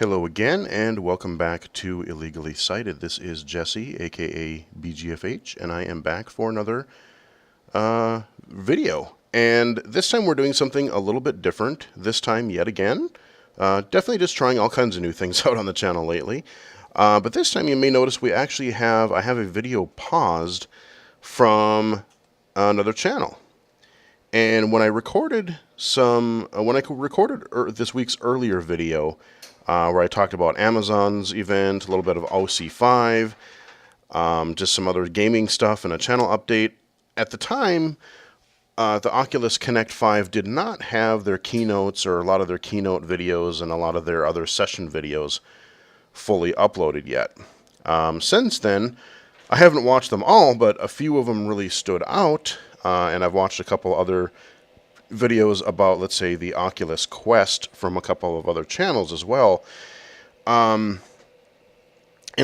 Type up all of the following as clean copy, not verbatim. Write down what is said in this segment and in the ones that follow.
Hello again, and welcome back to Illegally Cited. This is Jesse, aka BGFH, and I am back for another video. And this time we're doing something a little bit different. This time, yet again, definitely just trying all kinds of new things out on the channel lately. But this time, you may notice we actually I have a video paused from another channel. And when I recorded this week's earlier video, where I talked about Amazon's event, a little bit of OC5, just some other gaming stuff, and a channel update. At the time, the Oculus Connect 5 did not have their keynotes or a lot of their keynote videos and a lot of their other session videos fully uploaded yet. Since then, I haven't watched them all, but a few of them really stood out, and I've watched a couple other videos about, let's say, the Oculus Quest from a couple of other channels as well. And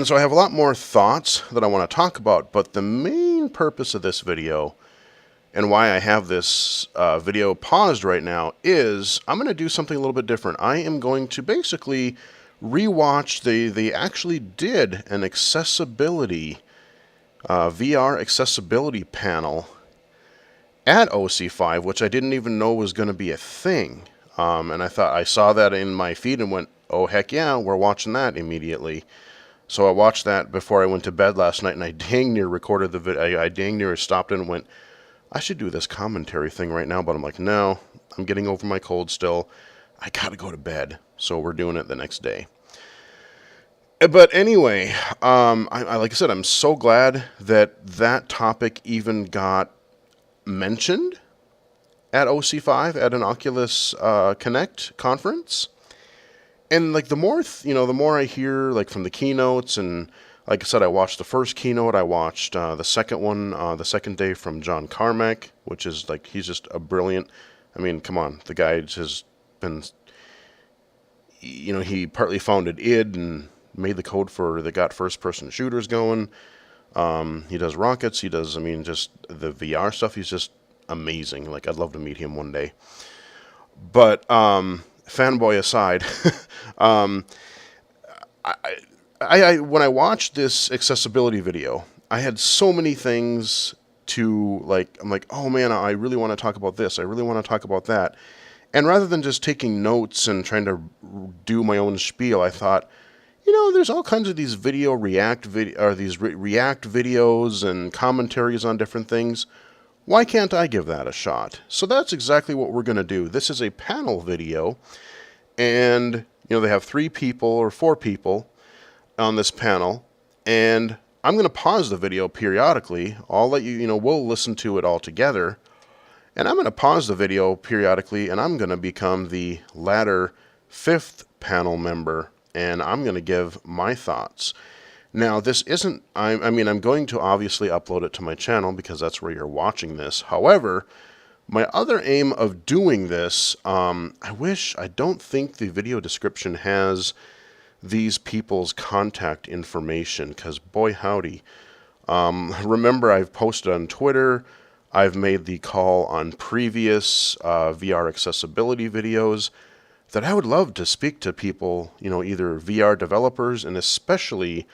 so I have a lot more thoughts that I want to talk about, but the main purpose of this video and why I have this video paused right now is I'm going to do something a little bit different. I am going to basically rewatch they actually did an accessibility VR accessibility panel at OC5, which I didn't even know was going to be a thing. And I saw that in my feed and went, oh, heck yeah, we're watching that immediately. So I watched that before I went to bed last night, and I dang near recorded the video. I dang near stopped and went, I should do this commentary thing right now, but I'm like, no, I'm getting over my cold still. I gotta go to bed. So we're doing it the next day. But anyway, like I said, I'm so glad that topic even got mentioned at OC5 at an Oculus Connect conference. And like the more the more I hear like from the keynotes, and like I said, I watched the first keynote, I watched the second one, the second day from John Carmack, which is like, he's just a brilliant, I mean, come on, the guy has been, he partly founded id and made the code that got first person shooters going. He does rockets. He does, just the VR stuff. He's just amazing. Like, I'd love to meet him one day. But, fanboy aside, when I watched this accessibility video, I had so many things to, like, I'm like, oh man, I really want to talk about this. I really want to talk about that. And rather than just taking notes and trying to do my own spiel, I thought, there's all kinds of these react videos and commentaries on different things. Why can't I give that a shot? So that's exactly what we're going to do. This is a panel video, and they have 3 people or 4 people on this panel, and I'm going to pause the video periodically. I'll let we'll listen to it all together, and I'm going to pause the video periodically, and I'm going to become the latter 5th panel member, and I'm going to give my thoughts. Now, this isn't, I'm going to obviously upload it to my channel because that's where you're watching this. However, my other aim of doing this, I don't think the video description has these people's contact information, because boy howdy. Remember, I've posted on Twitter, I've made the call on previous VR accessibility videos, that I would love to speak to people, either VR developers, and especially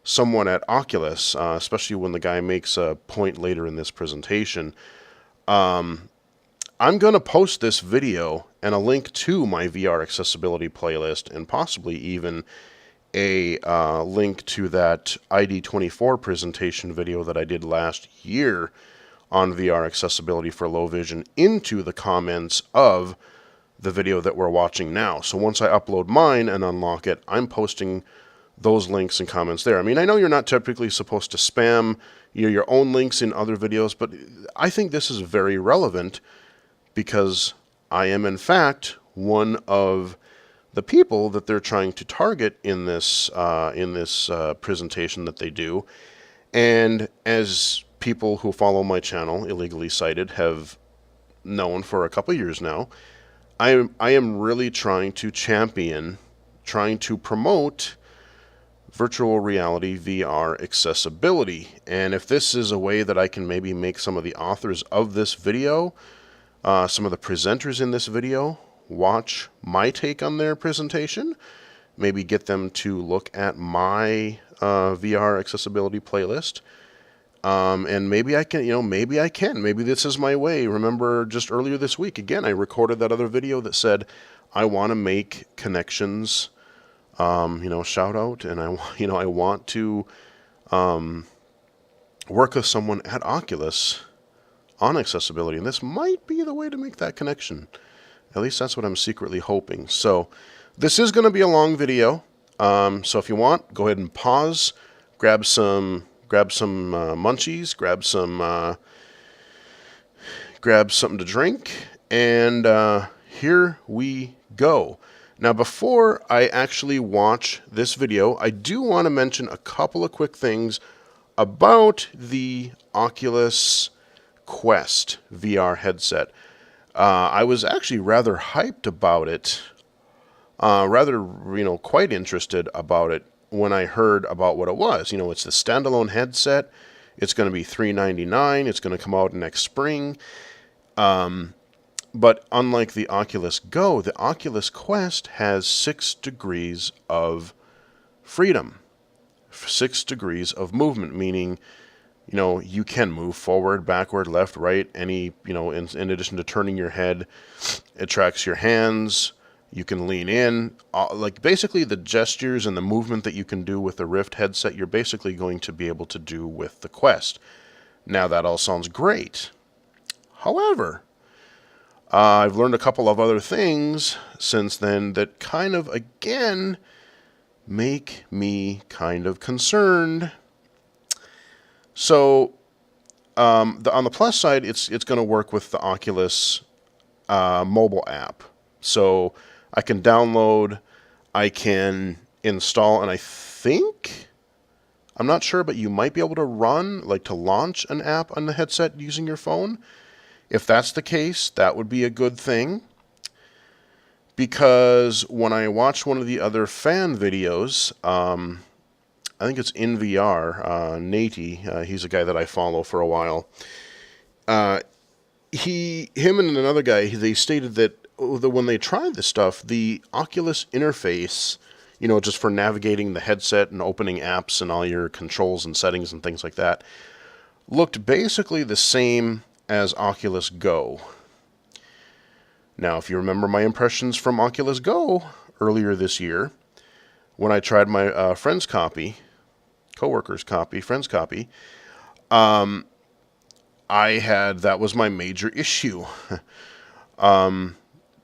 someone at Oculus, especially when the guy makes a point later in this presentation. I'm going to post this video and a link to my VR accessibility playlist, and possibly even a link to that ID24 presentation video that I did last year on VR accessibility for low vision into the comments of the video that we're watching now. So once I upload mine and unlock it, I'm posting those links and comments there. I know you're not typically supposed to spam your own links in other videos, but I think this is very relevant because I am in fact one of the people that they're trying to target in this presentation that they do. And as people who follow my channel, Illegally Cited, have known for a couple years now, I am really trying to promote virtual reality VR accessibility. And if this is a way that I can maybe make some of the authors of this video, some of the presenters in this video, watch my take on their presentation, maybe get them to look at my VR accessibility playlist. And maybe I can, maybe this is my way. Remember just earlier this week, again, I recorded that other video that said, I want to make connections, shout out. And I want to, work with someone at Oculus on accessibility. And this might be the way to make that connection. At least that's what I'm secretly hoping. So this is going to be a long video. So if you want, go ahead and pause, grab some munchies, grab something to drink, and here we go. Now, before I actually watch this video, I do want to mention a couple of quick things about the Oculus Quest VR headset. I was actually rather hyped about it, quite interested about it when I heard about what it was. It's the standalone headset. It's going to be $399. It's going to come out next spring. But unlike the Oculus Go, the Oculus Quest has 6 degrees of freedom, 6 degrees of movement, meaning, you can move forward, backward, left, right, in addition to turning your head. It tracks your hands. You can lean in. Basically the gestures and the movement that you can do with the Rift headset, you're basically going to be able to do with the Quest. Now, that all sounds great. However, I've learned a couple of other things since then that kind of, again, make me kind of concerned. So, on the plus side, it's going to work with the Oculus mobile app. So I can download, I can install, and I think, I'm not sure, but you might be able to to launch an app on the headset using your phone. If that's the case, that would be a good thing. Because when I watched one of the other fan videos, I think it's in VR, Natey, he's a guy that I follow for a while. Him and another guy, they stated that when they tried this stuff, the Oculus interface, just for navigating the headset and opening apps and all your controls and settings and things like that, looked basically the same as Oculus Go. Now, if you remember my impressions from Oculus Go earlier this year, when I tried my friend's copy, coworker's copy, friend's copy, that was my major issue.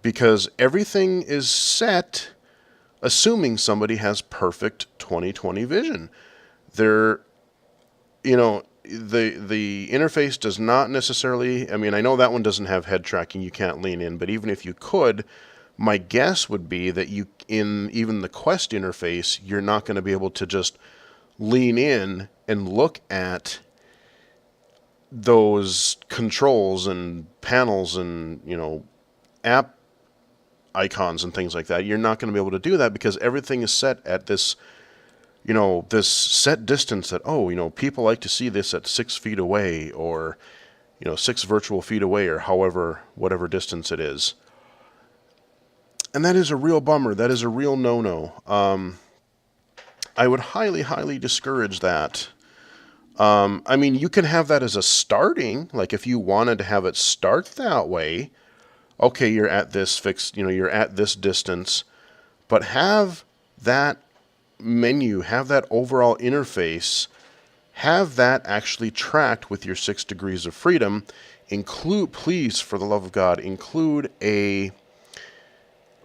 Because everything is set assuming somebody has perfect 20/20 vision. The interface does not necessarily, I know that one doesn't have head tracking, you can't lean in, but even if you could, my guess would be that in even the Quest interface, you're not going to be able to just lean in and look at those controls and panels and, app icons and things like that. You're not going to be able to do that because everything is set at this, this set distance that, people like to see this at 6 feet away or, 6 virtual feet away or whatever distance it is. And that is a real bummer. That is a real no-no. I would highly, highly discourage that. You can have that as a starting, like if you wanted to have it start that way, okay, you're at this fixed, you're at this distance, but have that menu, have that overall interface, have that actually tracked with your 6 degrees of freedom. Please, for the love of God, include a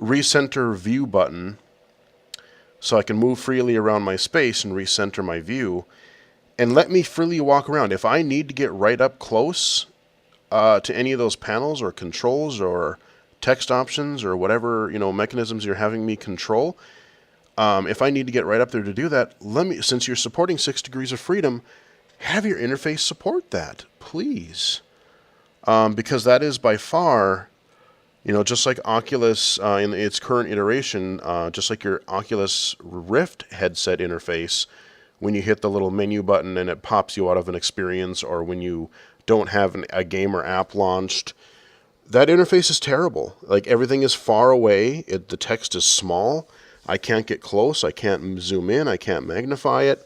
recenter view button so I can move freely around my space and recenter my view, and let me freely walk around. If I need to get right up close to any of those panels or controls or text options or whatever, mechanisms you're having me control, if I need to get right up there to do that, since you're supporting 6 degrees of freedom, have your interface support that, please. Because that is by far, just like Oculus in its current iteration, just like your Oculus Rift headset interface, when you hit the little menu button and it pops you out of an experience, or when you don't have a game or app launched, that interface is terrible. Like, everything is far away. The text is small. I can't get close. I can't zoom in. I can't magnify it.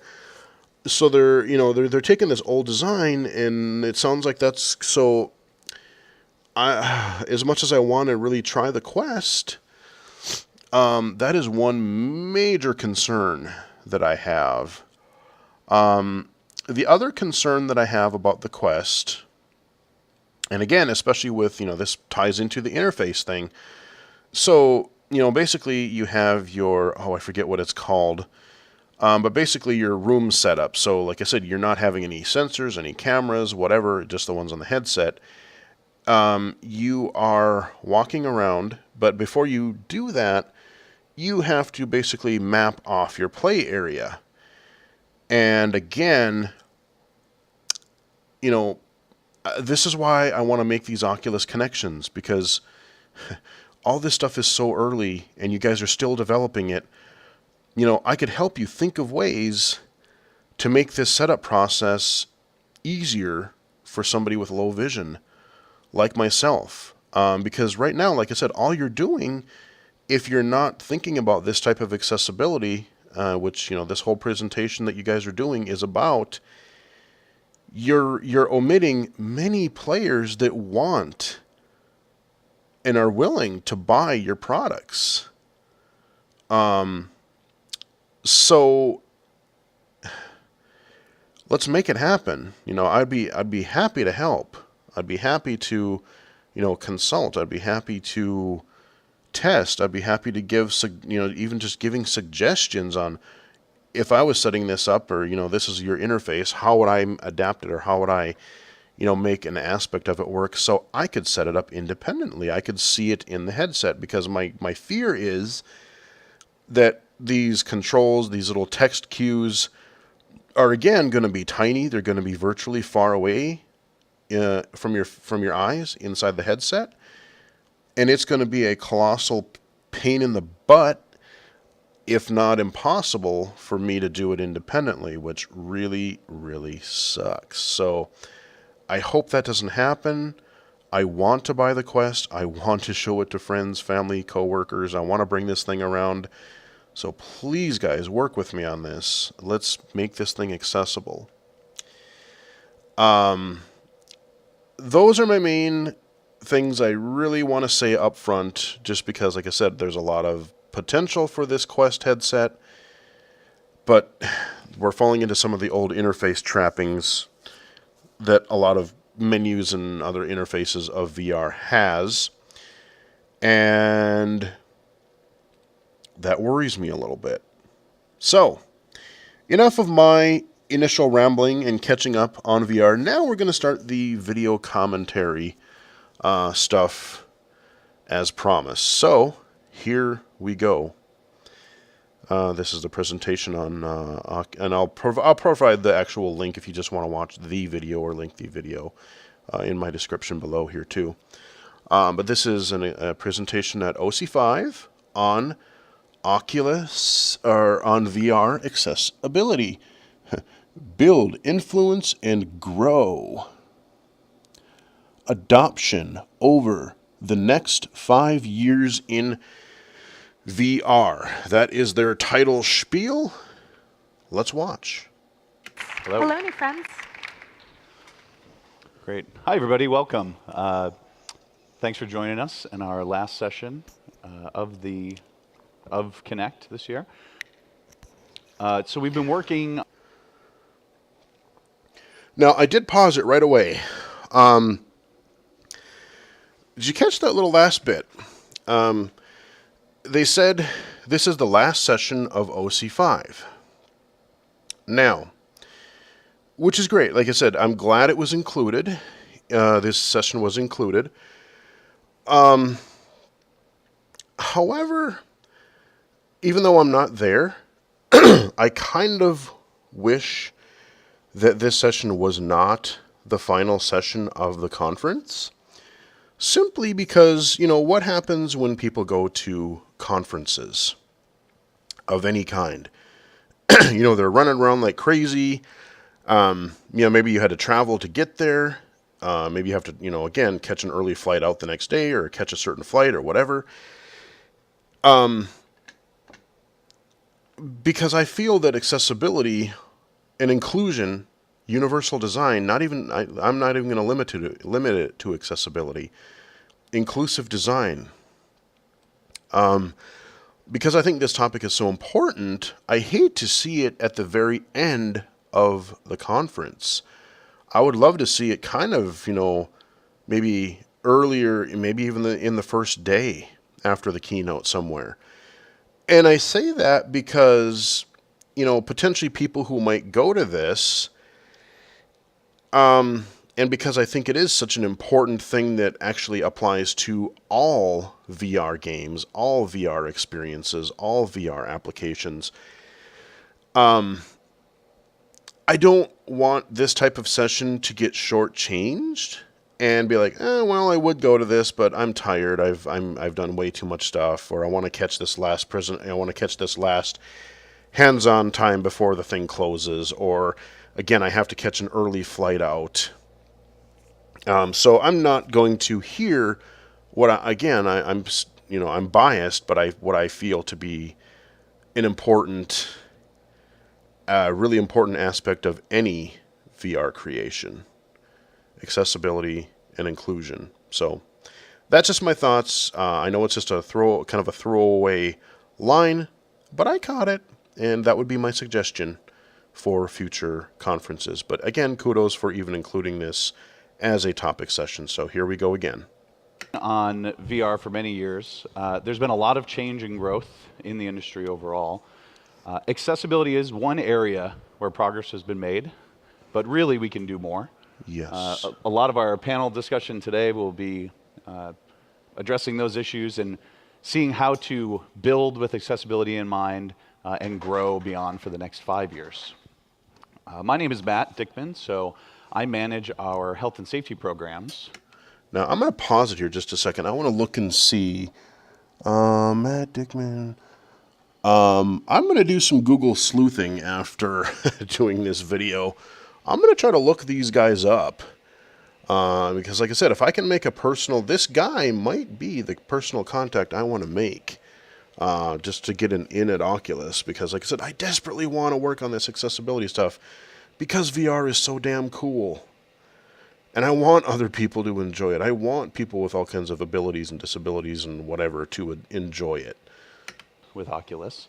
So they're taking this old design, and it sounds like that's so. As much as I want to really try the Quest, that is one major concern that I have. The other concern that I have about the Quest, and again, especially with, this ties into the interface thing. So, basically you have your, I forget what it's called, but basically your room setup. So, like I said, you're not having any sensors, any cameras, whatever, just the ones on the headset. You are walking around, but before you do that, you have to basically map off your play area. And again, this is why I want to make these Oculus connections, because all this stuff is so early and you guys are still developing it. I could help you think of ways to make this setup process easier for somebody with low vision like myself. Because right now, like I said, all you're doing, if you're not thinking about this type of accessibility, which, this whole presentation that you guys are doing is about, you're omitting many players that want and are willing to buy your products. So let's make it happen. I'd be happy to help. I'd be happy to, consult. I'd be happy to test. I'd be happy to give, even just giving suggestions on, if I was setting this up, or, this is your interface, how would I adapt it, or how would I, make an aspect of it work so I could set it up independently. I could see it in the headset, because my fear is that these controls, these little text cues, are again going to be tiny. They're going to be virtually far away from your eyes inside the headset, and it's going to be a colossal pain in the butt, if not impossible, for me to do it independently, which really, really sucks. So I hope that doesn't happen. I want to buy the Quest. I want to show it to friends, family, coworkers. I want to bring this thing around. So please, guys, work with me on this. Let's make this thing accessible. Those are my main things I really want to say up front, just because, like I said, there's a lot of potential for this Quest headset, but we're falling into some of the old interface trappings that a lot of menus and other interfaces of VR has, and that worries me a little bit. So, enough of my initial rambling and catching up on VR. Now we're going to start the video commentary stuff as promised. So, here we go. This is the presentation on, and I'll provide the actual link if you just want to watch the video, or link the video in my description below here too. But this is a presentation at OC5 on Oculus, or on VR accessibility. Build, influence, and grow. Adoption over the next 5 years in VR. That is their title spiel. Let's watch. Hello, new friends. Great. Hi, everybody. Welcome. Thanks for joining us in our last session of Connect this year. So we've been working. Now, I did pause it right away. Did you catch that little last bit? They said this is the last session of OC5. Now, which is great. Like I said, I'm glad it was included. This session was included. However, even though I'm not there, I kind of wish that this session was not the final session of the conference. Simply because, what happens when people go to conferences of any kind? They're running around like crazy. Maybe you had to travel to get there. Maybe you have to, again, catch an early flight out the next day, or catch a certain flight or whatever. because I feel that accessibility and inclusion, universal design, I'm not even going to limit it to accessibility, inclusive design. Because I think this topic is so important, I hate to see it at the very end of the conference. I would love to see it kind of, maybe earlier, maybe even in the first day after the keynote somewhere. And I say that because, potentially people who might go to this, and because I think it is such an important thing that actually applies to all VR games, all VR experiences, all VR applications. I don't want this type of session to get shortchanged and be like, well, I would go to this, but I'm tired. I've done way too much stuff, or I want to catch this last hands-on time before the thing closes, or again, I have to catch an early flight out. So I'm not going to hear I'm biased, but what I feel to be an important, really important aspect of any VR creation, accessibility and inclusion. So that's just my thoughts. I know it's just a throwaway line, but I caught it, and that would be my suggestion for future conferences. But again, kudos for even including this as a topic session. So here we go again. On VR for many years, there's been a lot of change and growth in the industry overall. Accessibility is one area where progress has been made, but really we can do more. Yes. A lot of our panel discussion today will be addressing those issues and seeing how to build with accessibility in mind and grow beyond for the next 5 years. My name is Matt Dickman, so I manage our health and safety programs. Now, I'm going to pause it here just a second. I want to look and see. Matt Dickman. I'm going to do some Google sleuthing after doing this video. I'm going to try to look these guys up. Because like I said, if I can make this guy might be the personal contact I want to make. Just to get an in at Oculus. Because like I said, I desperately want to work on this accessibility stuff. Because VR is so damn cool. And I want other people to enjoy it. I want people with all kinds of abilities and disabilities and whatever to enjoy it. With Oculus.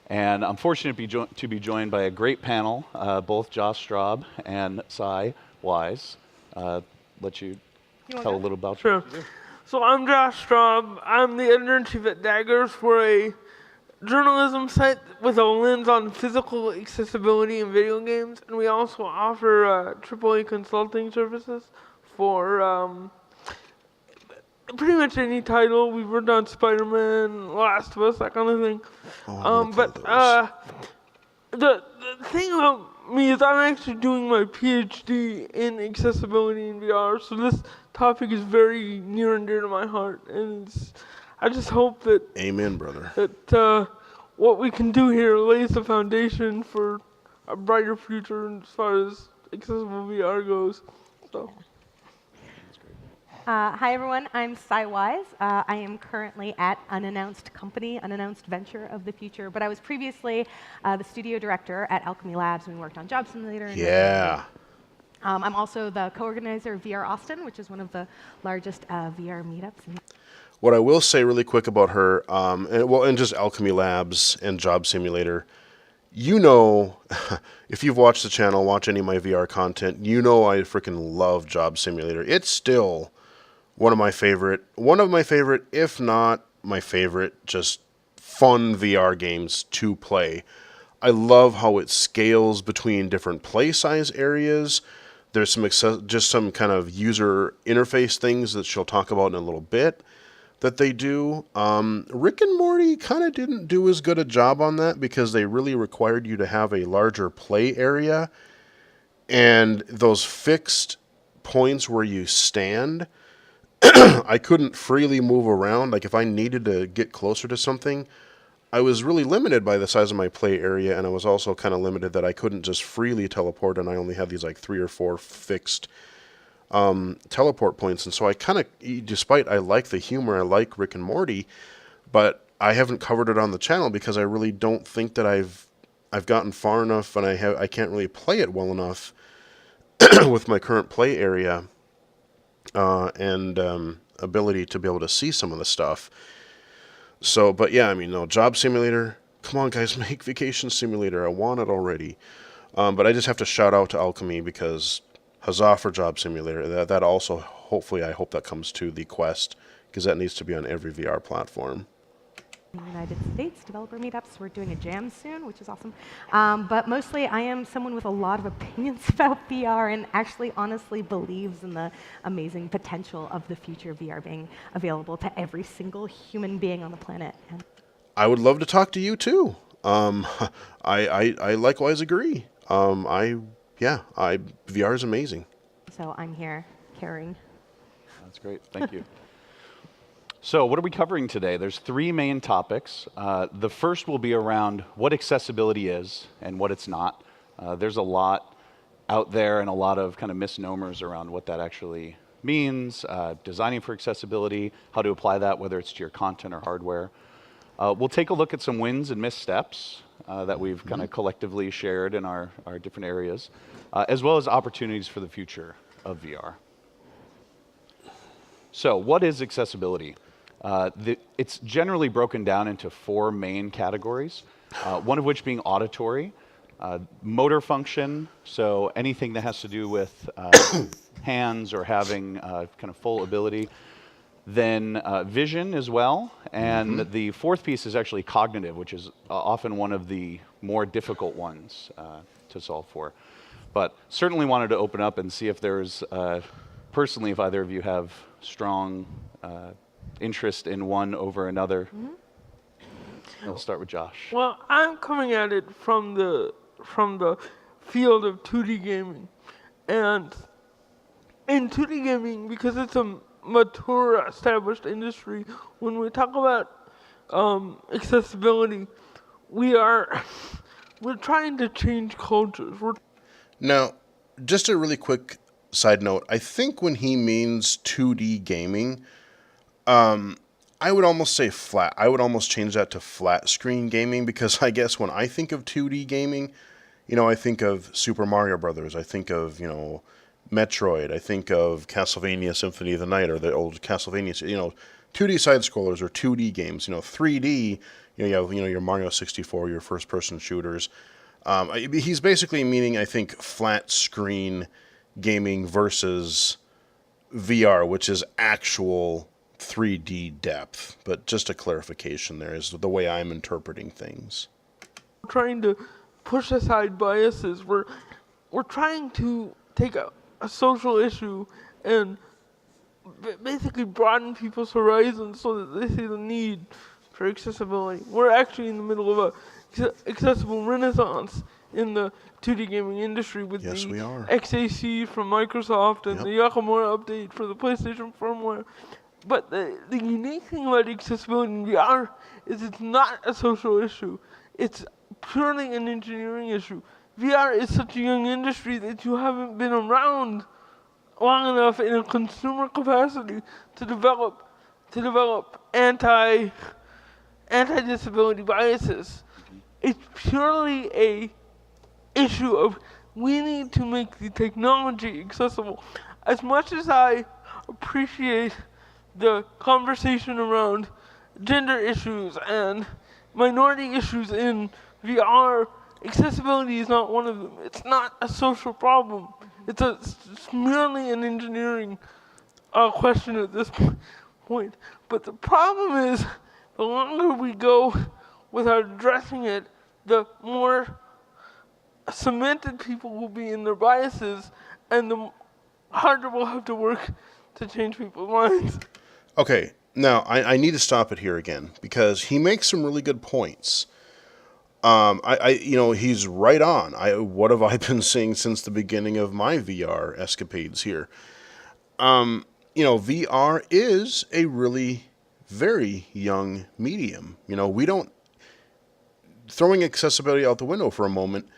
And I'm fortunate to be joined by a great panel, both Josh Straub and Cy Wise. Let you tell a little about Sure. So I'm Josh Straub. I'm the editor-in-chief at Daggers. We're a journalism site with a lens on physical accessibility in video games, and we also offer AAA consulting services for pretty much any title. We've worked on Spider-Man, Last of Us, that kind of thing. The thing about me is I'm actually doing my PhD in accessibility in VR, so this topic is very near and dear to my heart, and I just hope that Amen, brother. That what we can do here lays the foundation for a brighter future as far as accessible VR goes. So. Hi, everyone. I'm Cy Wise. I am currently at unannounced venture of the future, but I was previously the studio director at Alchemy Labs and we worked on Job Simulator. Yeah. I'm also the co-organizer of VR Austin, which is one of the largest VR meetups. What I will say really quick about her, and just Alchemy Labs and Job Simulator, if you've watched the channel, watch any of my VR content, I freaking love Job Simulator. It's still one of my favorite, if not my favorite, just fun VR games to play. I love how it scales between different play size areas. There's some kind of user interface things that she'll talk about in a little bit that they do. Rick and Morty kind of didn't do as good a job on that because they really required you to have a larger play area, and those fixed points where you stand, I couldn't freely move around. Like if I needed to get closer to something, I was really limited by the size of my play area, and I was also kind of limited that I couldn't just freely teleport, and I only had these like 3 or 4 fixed teleport points. And so I kind of, despite I like the humor, I like Rick and Morty, but I haven't covered it on the channel because I really don't think that I've gotten far enough, and I can't really play it well enough with my current play area and ability to be able to see some of the stuff. So, but yeah, I mean, no, Job Simulator, come on guys, make Vacation Simulator. I want it already. But I just have to shout out to Alchemy because huzzah for Job Simulator. That also, hopefully, I hope that comes to the Quest, because that needs to be on every VR platform. In the United States, developer meetups. We're doing a jam soon, which is awesome. But mostly, I am someone with a lot of opinions about VR and actually honestly believes in the amazing potential of the future of VR being available to every single human being on the planet. And I would love to talk to you too. I likewise agree. VR is amazing. so I'm here caring. That's great. Thank you. So what are we covering today? There's three main topics. The first will be around what accessibility is and what it's not. There's a lot out there and a lot of kind of misnomers around what that actually means, designing for accessibility, how to apply that, whether it's to your content or hardware. We'll take a look at some wins and missteps that we've kind of collectively shared in our different areas, as well as opportunities for the future of VR. So what is accessibility? It's generally broken down into four main categories, one of which being auditory, motor function, so anything that has to do with hands or having kind of full ability, then vision as well, and the fourth piece is actually cognitive, which is often one of the more difficult ones to solve for. But certainly wanted to open up and see if there's, personally, if either of you have strong interest in one over another. We'll start with Josh. Well, I'm coming at it from the field of 2D gaming, and in 2D gaming, because it's a mature, established industry, when we talk about accessibility, we're trying to change cultures. Now, just a really quick side note, I think when he means 2D gaming, I would almost say flat. I would almost change that to flat screen gaming, because I guess when I think of 2D gaming, I think of Super Mario Brothers. I think of, Metroid. I think of Castlevania Symphony of the Night, or the old Castlevania, 2D side scrollers or 2D games. 3D, you have, your Mario 64, your first person shooters. He's basically meaning, I think, flat screen gaming versus VR, which is actual 3D depth. But just a clarification there is the way I'm interpreting things. We're trying to push aside biases. We're trying to take a social issue and basically broaden people's horizons so that they see the need for accessibility. We're actually in the middle of a accessible renaissance in the 2D gaming industry with Yes, the we are. XAC from Microsoft and Yep. the Yakamura update for the PlayStation firmware. But the unique thing about accessibility in VR is it's not a social issue. It's purely an engineering issue. VR is such a young industry that you haven't been around long enough in a consumer capacity to develop anti-disability biases. It's purely a issue of we need to make the technology accessible. As much as I appreciate the conversation around gender issues and minority issues in VR, accessibility is not one of them. It's not a social problem. It's merely an engineering question at this point. But the problem is, the longer we go without addressing it, the more cemented people will be in their biases, and the harder we'll have to work to change people's minds. Okay, now I need to stop it here again, because he makes some really good points. He's right on. What have I been saying since the beginning of my VR escapades here? VR is a really very young medium. Throwing accessibility out the window for a moment,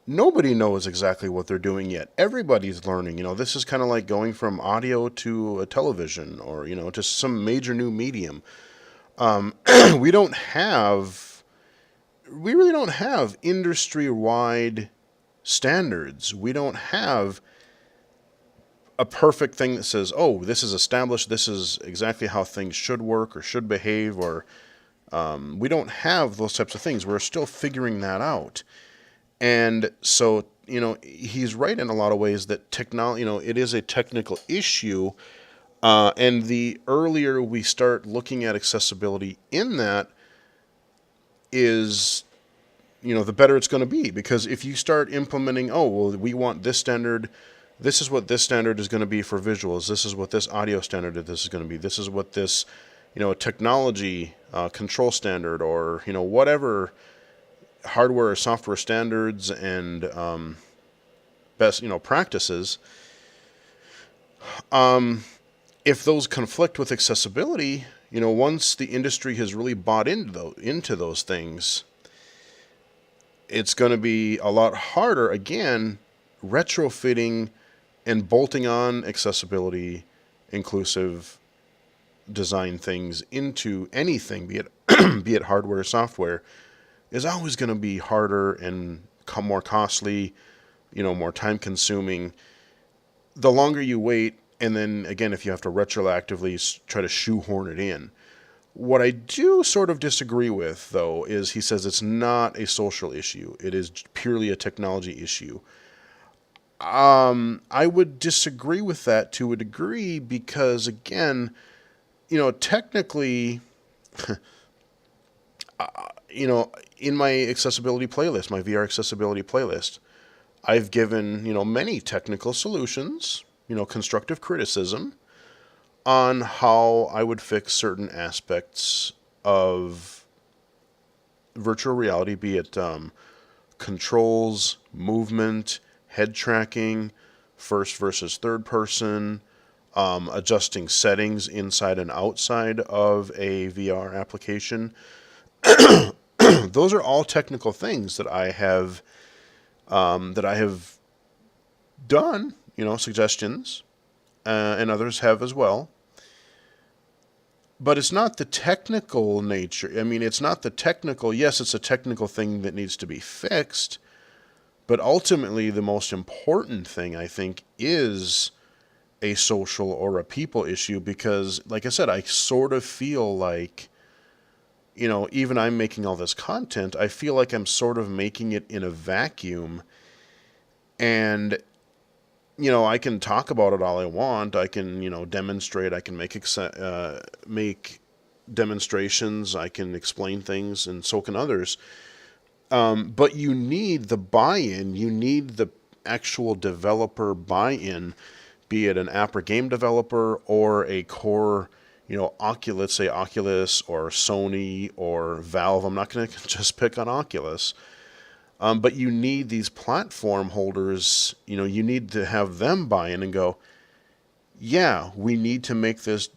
nobody knows exactly what they're doing yet. Everybody's learning. This is kind of like going from audio to a television, or, just some major new medium. we don't have, we really don't have industry-wide standards. We don't have a perfect thing that says, oh, this is established, this is exactly how things should work or should behave, or we don't have those types of things. We're still figuring that out. And so, he's right in a lot of ways that technology, it is a technical issue. And the earlier we start looking at accessibility in that is, the better it's going to be. Because if you start implementing, oh, well, we want this standard, this is what this standard is going to be for visuals, this is what this audio standard this is going to be, this is what this, technology control standard, or, whatever hardware or software standards and best, practices, if those conflict with accessibility, once the industry has really bought into those things, it's going to be a lot harder, again, retrofitting and bolting on accessibility, inclusive design things into anything, be it hardware or software, is always going to be harder and more costly, more time consuming. The longer you wait, and then again, if you have to retroactively try to shoehorn it in. What I do sort of disagree with, though, is he says it's not a social issue. It is purely a technology issue. I would disagree with that to a degree because, again, technically, in my accessibility playlist, my VR accessibility playlist, I've given, many technical solutions, constructive criticism on how I would fix certain aspects of virtual reality, be it controls, movement, head tracking, first versus third person, adjusting settings inside and outside of a VR application. Those are all technical things that I have done, suggestions, and others have as well. But it's not the technical nature. I mean, it's not the technical. Yes, it's a technical thing that needs to be fixed. But ultimately, the most important thing, I think, is a social or a people issue. Because, like I said, I sort of feel like, even I'm making all this content, I feel like I'm sort of making it in a vacuum. And I can talk about it all I want. I can, demonstrate. I can make demonstrations. I can explain things, and so can others. But you need the buy-in. You need the actual developer buy-in, be it an app or game developer or a core, let's say Oculus or Sony or Valve. I'm not going to just pick on Oculus. But you need these platform holders, you need to have them buy in and go, yeah, we need to make this,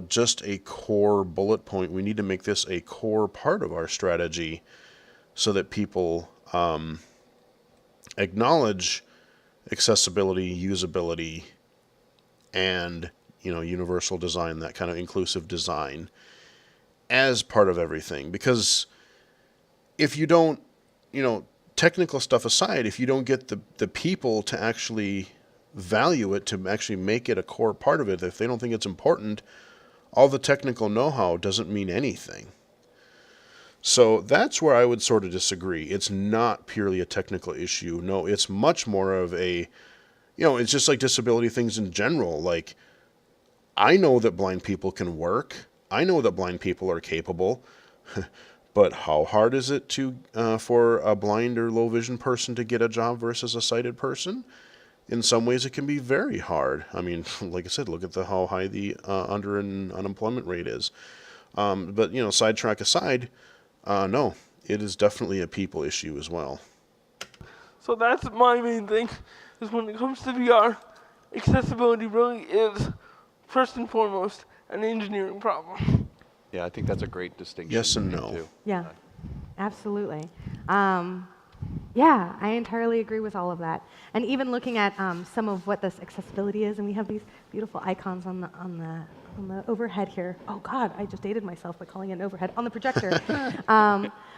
just a core bullet point. We need to make this a core part of our strategy so that people acknowledge accessibility, usability, and, universal design, that kind of inclusive design as part of everything. Because if you don't, technical stuff aside, if you don't get the people to actually value it, to actually make it a core part of it, if they don't think it's important, all the technical know-how doesn't mean anything. So that's where I would sort of disagree. It's not purely a technical issue. No, it's much more of a, it's just like disability things in general. Like, I know that blind people can work. I know that blind people are capable. But how hard is it to for a blind or low vision person to get a job versus a sighted person? In some ways, it can be very hard. I mean, like I said, look at how high the unemployment rate is. But sidetrack aside, no, it is definitely a people issue as well. So that's my main thing, is when it comes to VR, accessibility really is, first and foremost, an engineering problem. Yeah, I think that's a great distinction. Yes and no. Too. Yeah, absolutely. Yeah, I entirely agree with all of that. And even looking at some of what this accessibility is, and we have these beautiful icons on the on the overhead here. Oh God, I just dated myself by calling it an overhead on the projector.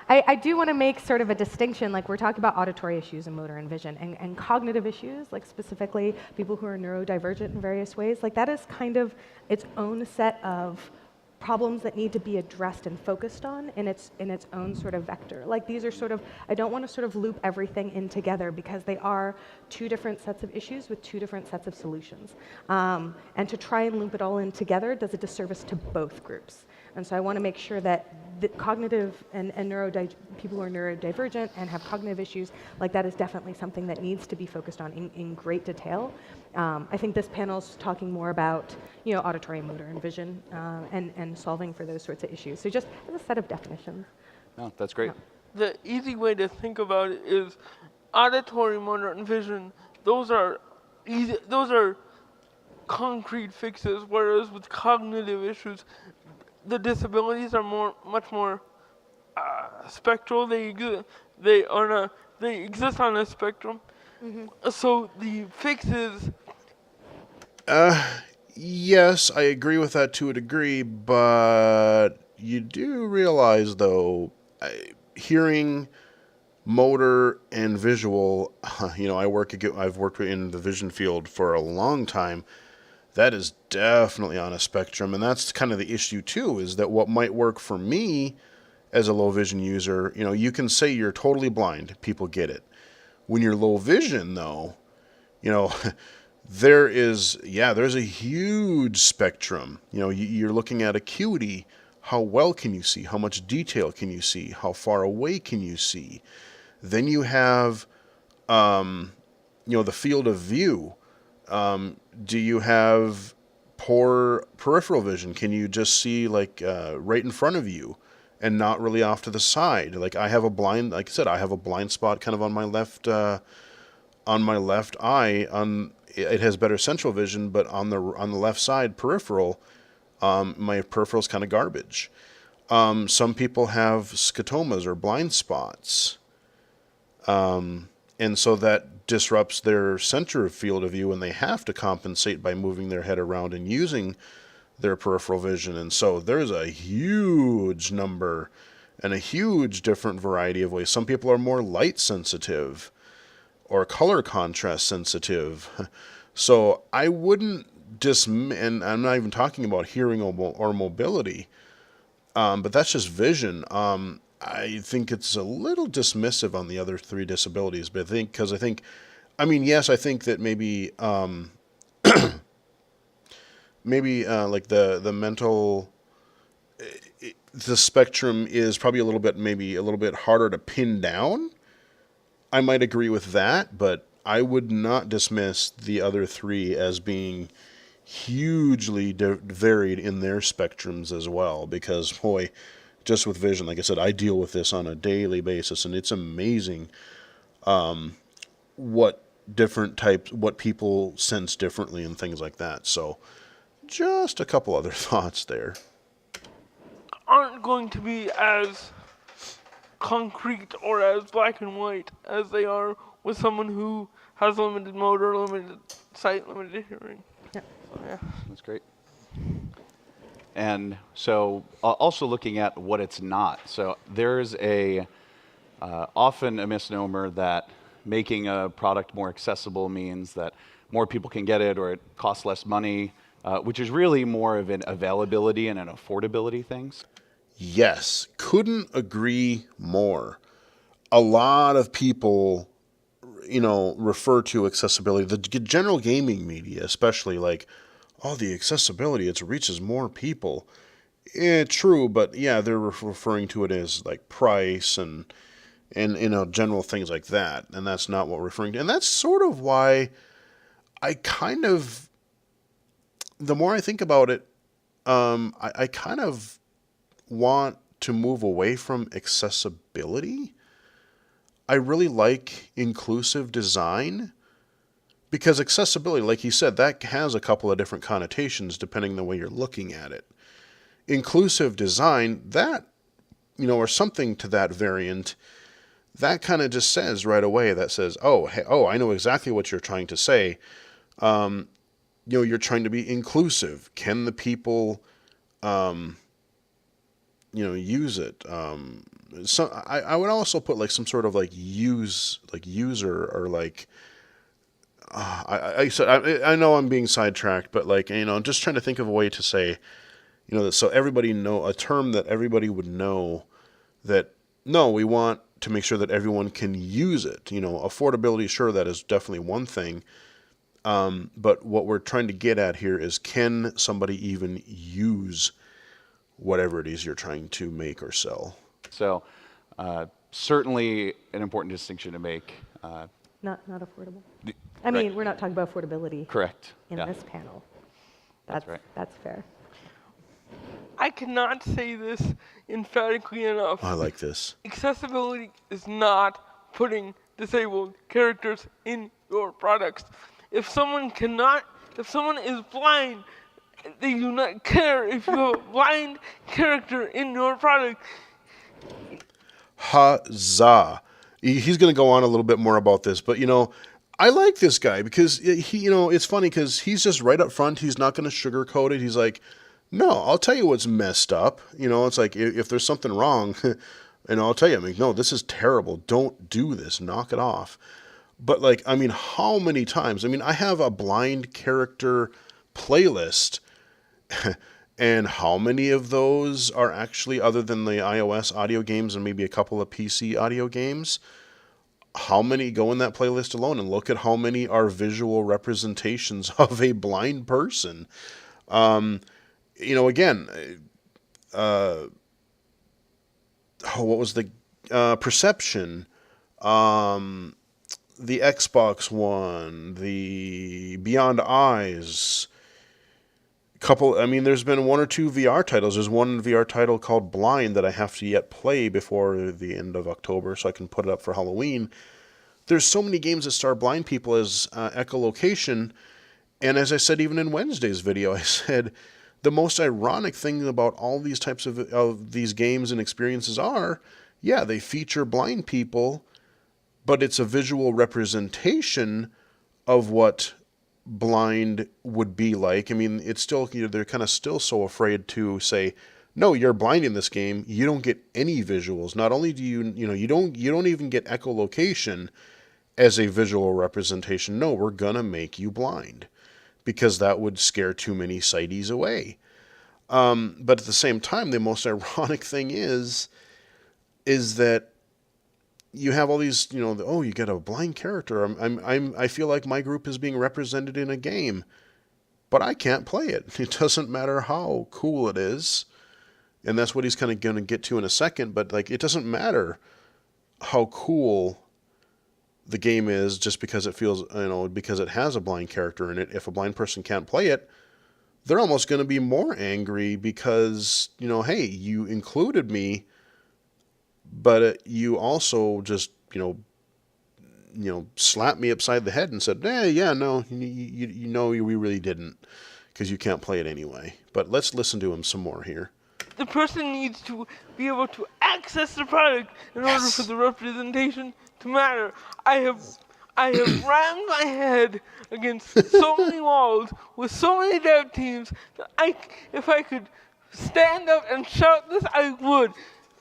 I do want to make sort of a distinction, like we're talking about auditory issues and motor and vision, and cognitive issues, like specifically people who are neurodivergent in various ways. Like that is kind of its own set of problems that need to be addressed and focused on in its own sort of vector. Like these are sort of, I don't want to sort of loop everything in together because they are two different sets of issues with two different sets of solutions. And to try and loop it all in together does a disservice to both groups. And so I want to make sure that the cognitive and people who are neurodivergent and have cognitive issues, like that is definitely something that needs to be focused on in great detail. I think this panel is talking more about, auditory, motor, and vision, and solving for those sorts of issues. So just as a set of definitions. Oh, that's great. The easy way to think about it is auditory, motor, and vision. Those are easy. Those are concrete fixes. Whereas with cognitive issues, the disabilities are much more spectral. They exist on a spectrum. Mm-hmm. So the fixes. Yes, I agree with that to a degree, but you do realize, though, hearing, motor, and visual, I've worked in the vision field for a long time. That is definitely on a spectrum, and that's kind of the issue, too, is that what might work for me as a low vision user, you can say you're totally blind. People get it. When you're low vision, though, there's a huge spectrum. You're looking at acuity. How well can you see? How much detail can you see? How far away can you see? Then you have, the field of view. Do you have poor peripheral vision? Can you just see right in front of you and not really off to the side? Like I have a blind spot kind of on my left eye. It has better central vision, but on the left side peripheral, my peripheral's kind of garbage. Some people have scotomas or blind spots. And so that disrupts their center field of view, and they have to compensate by moving their head around and using their peripheral vision. And so there's a huge number and a huge different variety of ways. Some people are more light sensitive or color contrast sensitive. So I wouldn't and I'm not even talking about hearing or mobility, but that's just vision. I think it's a little dismissive on the other three disabilities, but I think that maybe like the mental, the spectrum is probably a little bit harder to pin down. I might agree with that, but I would not dismiss the other three as being hugely varied in their spectrums as well, because boy, just with vision, like I said, I deal with this on a daily basis, and it's amazing what people sense differently and things like that. So just a couple other thoughts there. Aren't going to be as concrete or as black and white as they are with someone who has limited motor, limited sight, limited hearing. Yeah. So, yeah. That's great. And so also looking at what it's not. So there's often a misnomer that making a product more accessible means that more people can get it or it costs less money, which is really more of an availability and an affordability things. Yes, couldn't agree more. A lot of people, refer to accessibility, the general gaming media, especially the accessibility, it reaches more people. True, but yeah, they're referring to it as price and general things like that, and that's not what we're referring to. And that's sort of why the more I think about it, I kind of want to move away from accessibility. I really like inclusive design, because accessibility, like you said, that has a couple of different connotations depending on the way you're looking at it. Inclusive design, that, or something to that variant, that kind of just says right away, I know exactly what you're trying to say. you're trying to be inclusive. Can the people, use it? So I would also put like some sort of like user or like, I know I'm being sidetracked, but like, just trying to think of a way to say, that so everybody a term that everybody would know that, no, we want to make sure that everyone can use it. Affordability, sure, that is definitely one thing. But what we're trying to get at here is, can somebody even use whatever it is you're trying to make or sell? So certainly an important distinction to make. Not affordable. I mean, we're not talking about affordability. Correct. In this panel. That's right. That's fair. I cannot say this emphatically enough. I like this. Accessibility is not putting disabled characters in your products. If someone is blind, they do not care if you have a blind character in your product. Huzzah. He's going to go on a little bit more about this, but I like this guy because he, it's funny because he's just right up front. He's not going to sugarcoat it. He's like, no, I'll tell you what's messed up. It's like if there's something wrong, and I'll tell you, no, this is terrible. Don't do this. Knock it off. But like, how many times? I have a blind character playlist, and how many of those are actually, other than the iOS audio games and maybe a couple of PC audio games, how many go in that playlist alone? And look at how many are visual representations of a blind person. Again, what was the Perception, the Xbox One, the Beyond Eyes, there's been one or two VR titles. There's one VR title called Blind that I have to yet play before the end of October so I can put it up for Halloween. There's so many games that star blind people as echolocation, and as I said even in Wednesday's video, I said the most ironic thing about all these types of these games and experiences are, yeah, they feature blind people, but it's a visual representation of what blind would be like. It's still, they're kind of still so afraid to say, no, you're blind in this game. You don't get any visuals. Not only do you don't even get echolocation as a visual representation. No, we're gonna make you blind because that would scare too many sighties away. But at the same time, the most ironic thing is that you have all these, you get a blind character. I feel like my group is being represented in a game, but I can't play it. It doesn't matter how cool it is, and that's what he's kind of going to get to in a second. But like, it doesn't matter how cool the game is just because it feels, because it has a blind character in it. If a blind person can't play it, they're almost going to be more angry because, hey, you included me, but you also just, slapped me upside the head and said, no, we really didn't, because you can't play it anyway. But let's listen to him some more here. The person needs to be able to access the product in order for the representation to matter. I have rammed my head against so many walls with so many dev teams that if I could stand up and shout this, I would.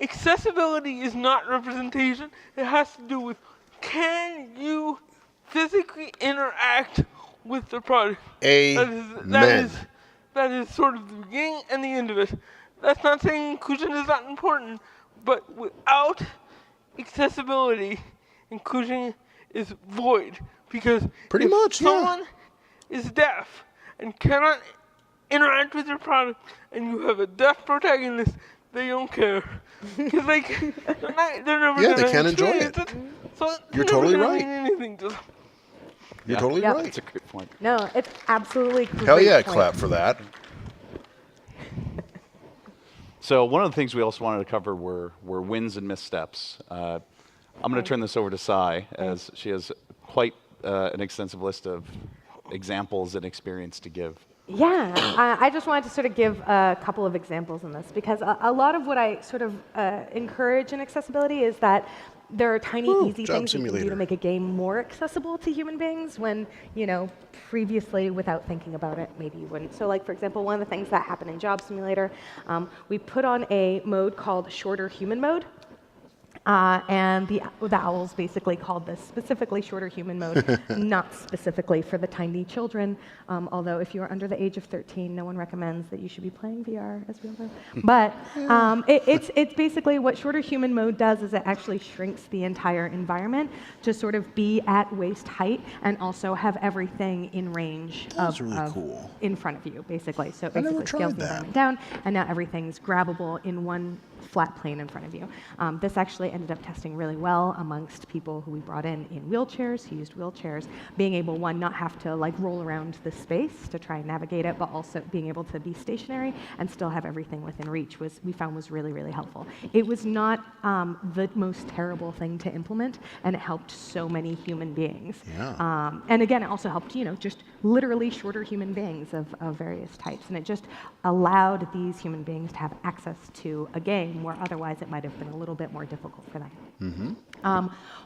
Accessibility is not representation. It has to do with, can you physically interact with the product? Amen. That is sort of the beginning and the end of it. That's not saying inclusion is not important, but without accessibility, inclusion is void. Because pretty much, someone is deaf and cannot interact with your product, and you have a deaf protagonist, they don't care. Because they're never they can't enjoy it. So you're totally right. You're totally right. That's a great point. No, it's absolutely great. Hell yeah, point. clap for that. So one of the things we also wanted to cover were wins and missteps. I'm going to turn this over to Sai, as she has quite an extensive list of examples and experience to give. Yeah, I just wanted to sort of give a couple of examples in this, because a lot of what I sort of encourage in accessibility is that there are tiny, Woo, easy job things you can do simulator. to make a game more accessible to human beings when, previously, without thinking about it, maybe you wouldn't. So, like, for example, one of the things that happened in Job Simulator, we put on a mode called Shorter Human Mode. And the owls basically called this specifically Shorter Human Mode, not specifically for the tiny children. Although if you are under the age of 13, no one recommends that you should be playing VR, as we all know. But it's basically what Shorter Human Mode does is it actually shrinks the entire environment to sort of be at waist height and also have everything in range That's really cool. in front of you, basically. So it I never basically scales tried the that. environment down, and now everything's grabbable in one flat plane in front of you. This actually ended up testing really well amongst people who we brought in wheelchairs, who used wheelchairs, being able, one, not have to like roll around the space to try and navigate it, but also being able to be stationary and still have everything within reach we found was really, really helpful. It was not the most terrible thing to implement, and it helped so many human beings. Yeah. And again, it also helped, just literally shorter human beings of various types, and it just allowed these human beings to have access to a game where otherwise it might have been a little bit more difficult for them.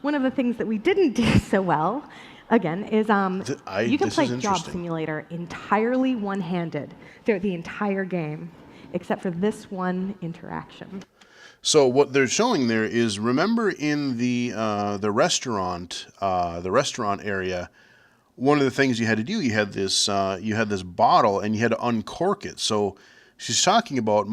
One of the things that we didn't do so well, again, is you can this play is Job interesting. Simulator entirely one-handed throughout the entire game, except for this one interaction. So what they're showing there is, remember in the restaurant area, one of the things you had to do, you had this bottle and you had to uncork it. So she's talking about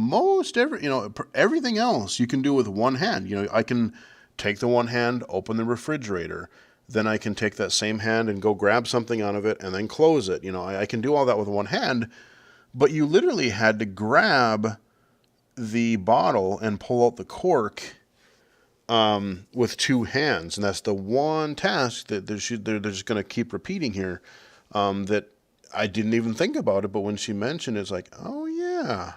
everything else you can do with one hand. I can take the one hand, open the refrigerator, then I can take that same hand and go grab something out of it and then close it. I can do all that with one hand, but you literally had to grab the bottle and pull out the cork with two hands, and that's the one task that they're just going to keep repeating here. That I didn't even think about it, but when she mentioned it, it's like, oh yeah.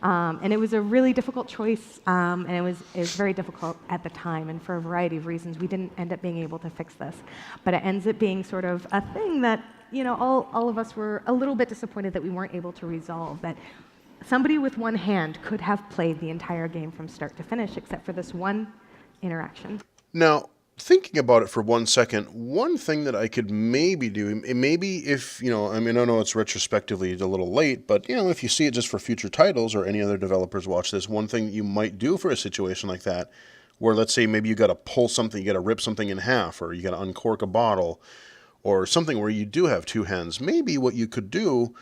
And it was a really difficult choice, and it was very difficult at the time, and for a variety of reasons, we didn't end up being able to fix this. But it ends up being sort of a thing that, all of us were a little bit disappointed that we weren't able to resolve, that somebody with one hand could have played the entire game from start to finish, except for this one interaction. Now, thinking about it for 1 second, one thing that I could maybe do, maybe if, I know it's retrospectively a little late, but, if you see it just for future titles or any other developers watch this, one thing that you might do for a situation like that, where let's say maybe you got to pull something, you got to rip something in half, or you got to uncork a bottle, or something where you do have two hands, maybe what you could do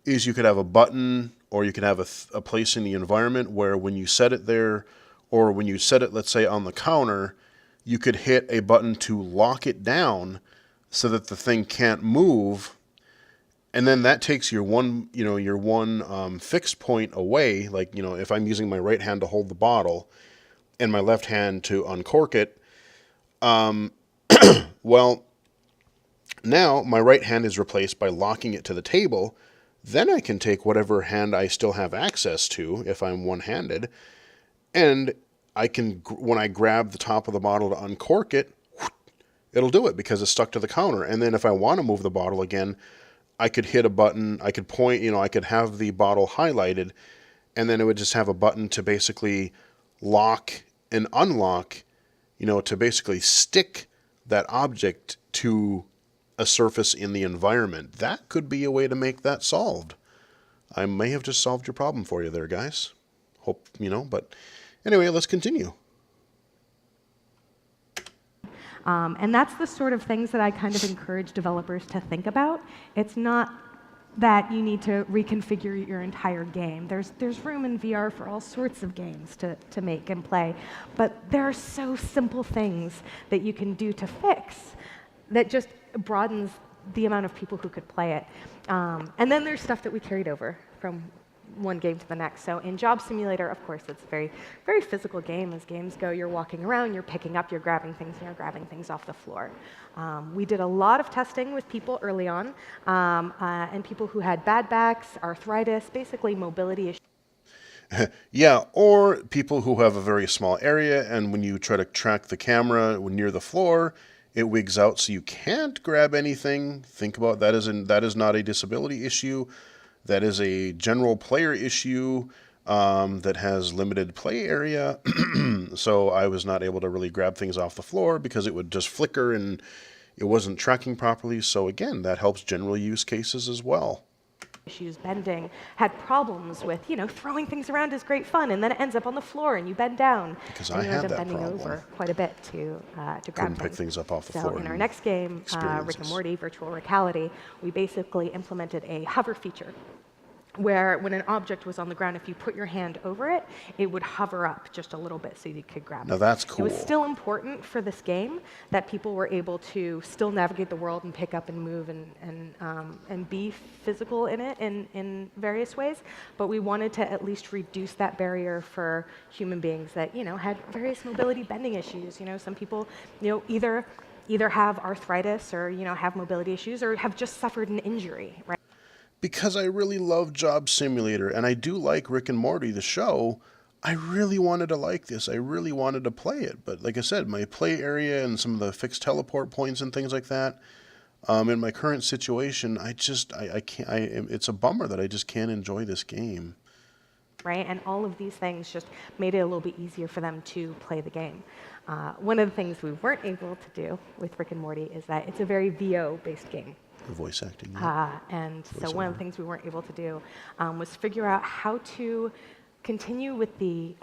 is you could have a button, or you could have a place in the environment where when you set it there, or when you set it, let's say, on the counter, you could hit a button to lock it down so that the thing can't move. And then that takes your one fixed point away. Like, if I'm using my right hand to hold the bottle and my left hand to uncork it, well, now my right hand is replaced by locking it to the table. Then I can take whatever hand I still have access to, if I'm one-handed, and I can, when I grab the top of the bottle to uncork it, it'll do it because it's stuck to the counter. And then if I want to move the bottle again, I could hit a button, I could point, I could have the bottle highlighted, and then it would just have a button to basically lock and unlock, to basically stick that object to a surface in the environment. That could be a way to make that solved. I may have just solved your problem for you there, guys. Hope, but anyway, let's continue. And that's the sort of things that I kind of encourage developers to think about. It's not that you need to reconfigure your entire game. There's room in VR for all sorts of games to make and play, but there are so simple things that you can do to fix that just broadens the amount of people who could play it. And then there's stuff that we carried over from one game to the next. So in Job Simulator, of course, it's a very, very physical game. As games go, you're walking around, you're picking up, you're grabbing things, and you're grabbing things off the floor. We did a lot of testing with people early on, and people who had bad backs, arthritis, basically mobility issues. Yeah, or people who have a very small area, and when you try to track the camera near the floor, it wigs out so you can't grab anything. Think about that. That is not a disability issue. That is a general player issue. that has limited play area. So I was not able to really grab things off the floor because it would just flicker and it wasn't tracking properly. So again, that helps general use cases as well. Issues bending, had problems with, throwing things around is great fun, and then it ends up on the floor and you bend down. Because and I you had end up that bending problem. over quite a bit to grab Couldn't pick things up off the so floor in our and next game, Rick experiences. and Morty Virtual Reality, we basically implemented a hover feature where when an object was on the ground, if you put your hand over it, it would hover up just a little bit so you could grab it. Now that's It cool. was still important for this game that people were able to still navigate the world and pick up and move and be physical in it in various ways, but we wanted to at least reduce that barrier for human beings that, had various mobility bending issues. Some people, either have arthritis or, have mobility issues or have just suffered an injury, right? Because I really love Job Simulator, and I do like Rick and Morty, the show, I really wanted to like this. I really wanted to play it. But like I said, my play area and some of the fixed teleport points and things like that, in my current situation, I can't, it's a bummer that I just can't enjoy this game. Right? And all of these things just made it a little bit easier for them to play the game. One of the things we weren't able to do with Rick and Morty is that it's a very VO-based game. Voice acting. And so one of the things we weren't able to do was figure out how to continue with the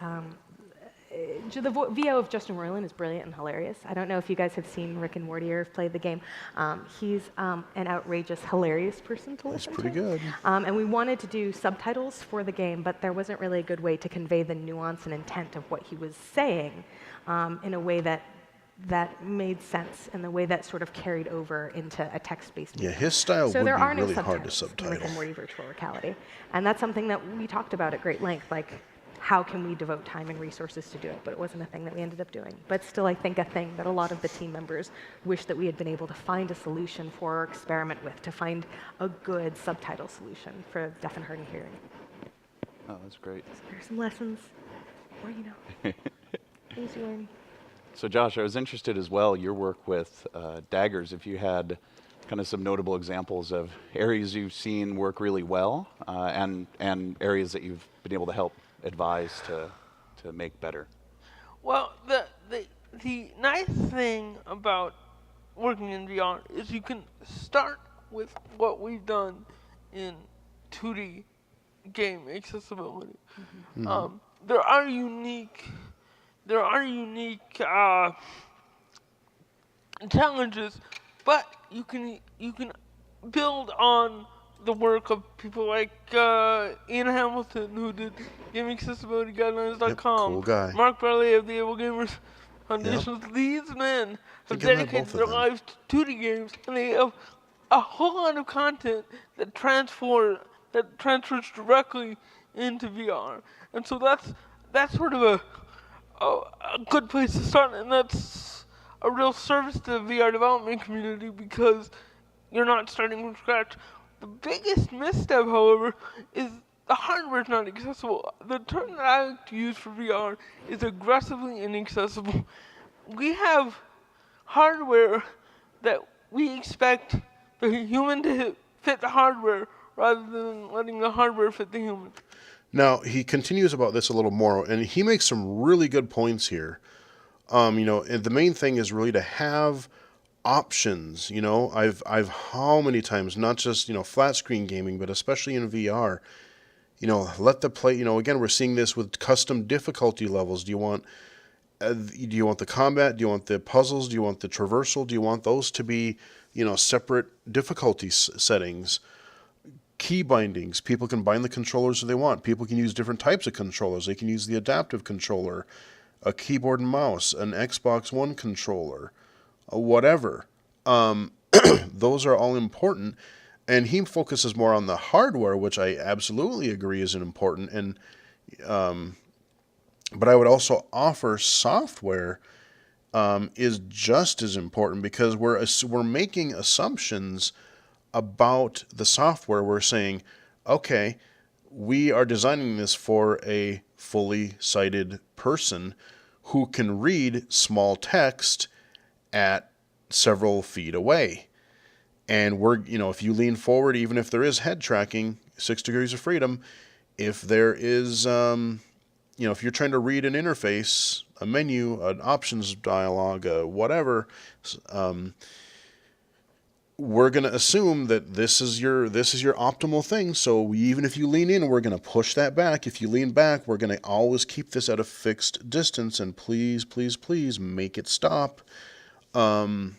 VO of Justin Roiland is brilliant and hilarious. I don't know if you guys have seen Rick and Morty or have played the game. He's an outrageous, hilarious person to listen to. It's pretty good. And we wanted to do subtitles for the game, but there wasn't really a good way to convey the nuance and intent of what he was saying in a way that made sense, and the way that sort of carried over into a text-based medium. Yeah, his style So would there be are no really hard to subtitles in Rick and subtitle. Morty Virtual Reality, and that's something that we talked about at great length, like how can we devote time and resources to do it, but it wasn't a thing that we ended up doing. But still, I think a thing that a lot of the team members wish that we had been able to find a solution for or experiment with, to find a good subtitle solution for deaf and hard of hearing. Oh, that's great. So there's some lessons, or things you learn. So Josh, I was interested as well, your work with daggers, if you had kind of some notable examples of areas you've seen work really well and areas that you've been able to help advise to make better. Well, the nice thing about working in VR is you can start with what we've done in 2D game accessibility. Mm-hmm. There are unique challenges, but you can build on the work of people like Ian Hamilton, who did GameAccessibilityGuidelines.com, Yep, cool guy. Mark Barley of the Able Gamers Foundation. Yep. These men have think I met dedicated both of their them. lives to 2D games, and they have a whole lot of content that transfers directly into VR. And so that's sort of a good place to start, and that's a real service to the VR development community because you're not starting from scratch. The biggest misstep, however, is the hardware is not accessible. The term that I like to use for VR is aggressively inaccessible. We have hardware that we expect the human to fit the hardware rather than letting the hardware fit the human. Now, he continues about this a little more, and he makes some really good points here. And the main thing is really to have options. I've how many times, not just, flat screen gaming, but especially in VR, let the play, again, we're seeing this with custom difficulty levels. Do you want the combat? Do you want the puzzles? Do you want the traversal? Do you want those to be, separate difficulty settings? Key bindings. People can bind the controllers if they want. People can use different types of controllers. They can use the adaptive controller, a keyboard and mouse, an Xbox One controller, whatever. Those are all important. And he focuses more on the hardware, which I absolutely agree is important. And but I would also offer software is just as important, because we're making assumptions about the software. We're saying, okay, we are designing this for a fully sighted person who can read small text at several feet away. And if you lean forward, even if there is head tracking, 6 degrees of freedom, if there is, if you're trying to read an interface, a menu, an options dialog, whatever, we're going to assume that this is your optimal thing. So even if you lean in, we're going to push that back. If you lean back, we're going to always keep this at a fixed distance, and please, please, please make it stop. From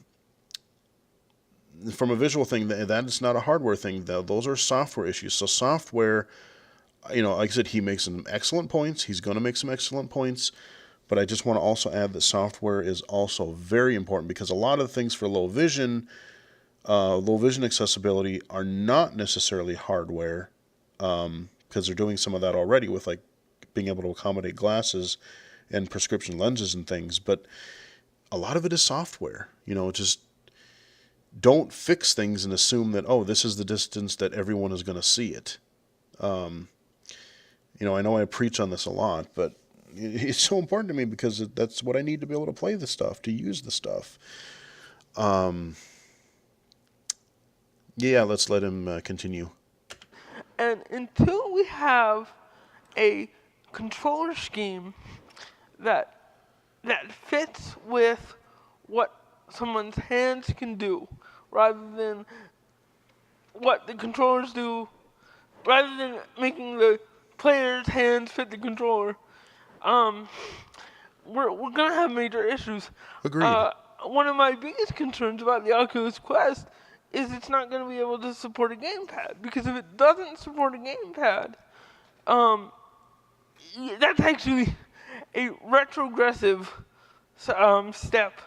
a visual thing, that is not a hardware thing. Those are software issues. So software, like I said, he makes some excellent points. He's going to make some excellent points. But I just want to also add that software is also very important, because a lot of the things for low vision accessibility are not necessarily hardware, because they're doing some of that already with like being able to accommodate glasses and prescription lenses and things. But a lot of it is software. Just don't fix things and assume that, oh, this is the distance that everyone is going to see it. I know I preach on this a lot, but it's so important to me because that's what I need to be able to play the stuff, to use the stuff. Yeah, let's let him continue. And until we have a controller scheme that fits with what someone's hands can do, rather than what the controllers do, rather than making the player's hands fit the controller, we're gonna have major issues. Agreed. One of my biggest concerns about the Oculus Quest is it's not going to be able to support a gamepad, because if it doesn't support a gamepad, that's actually a retrogressive step.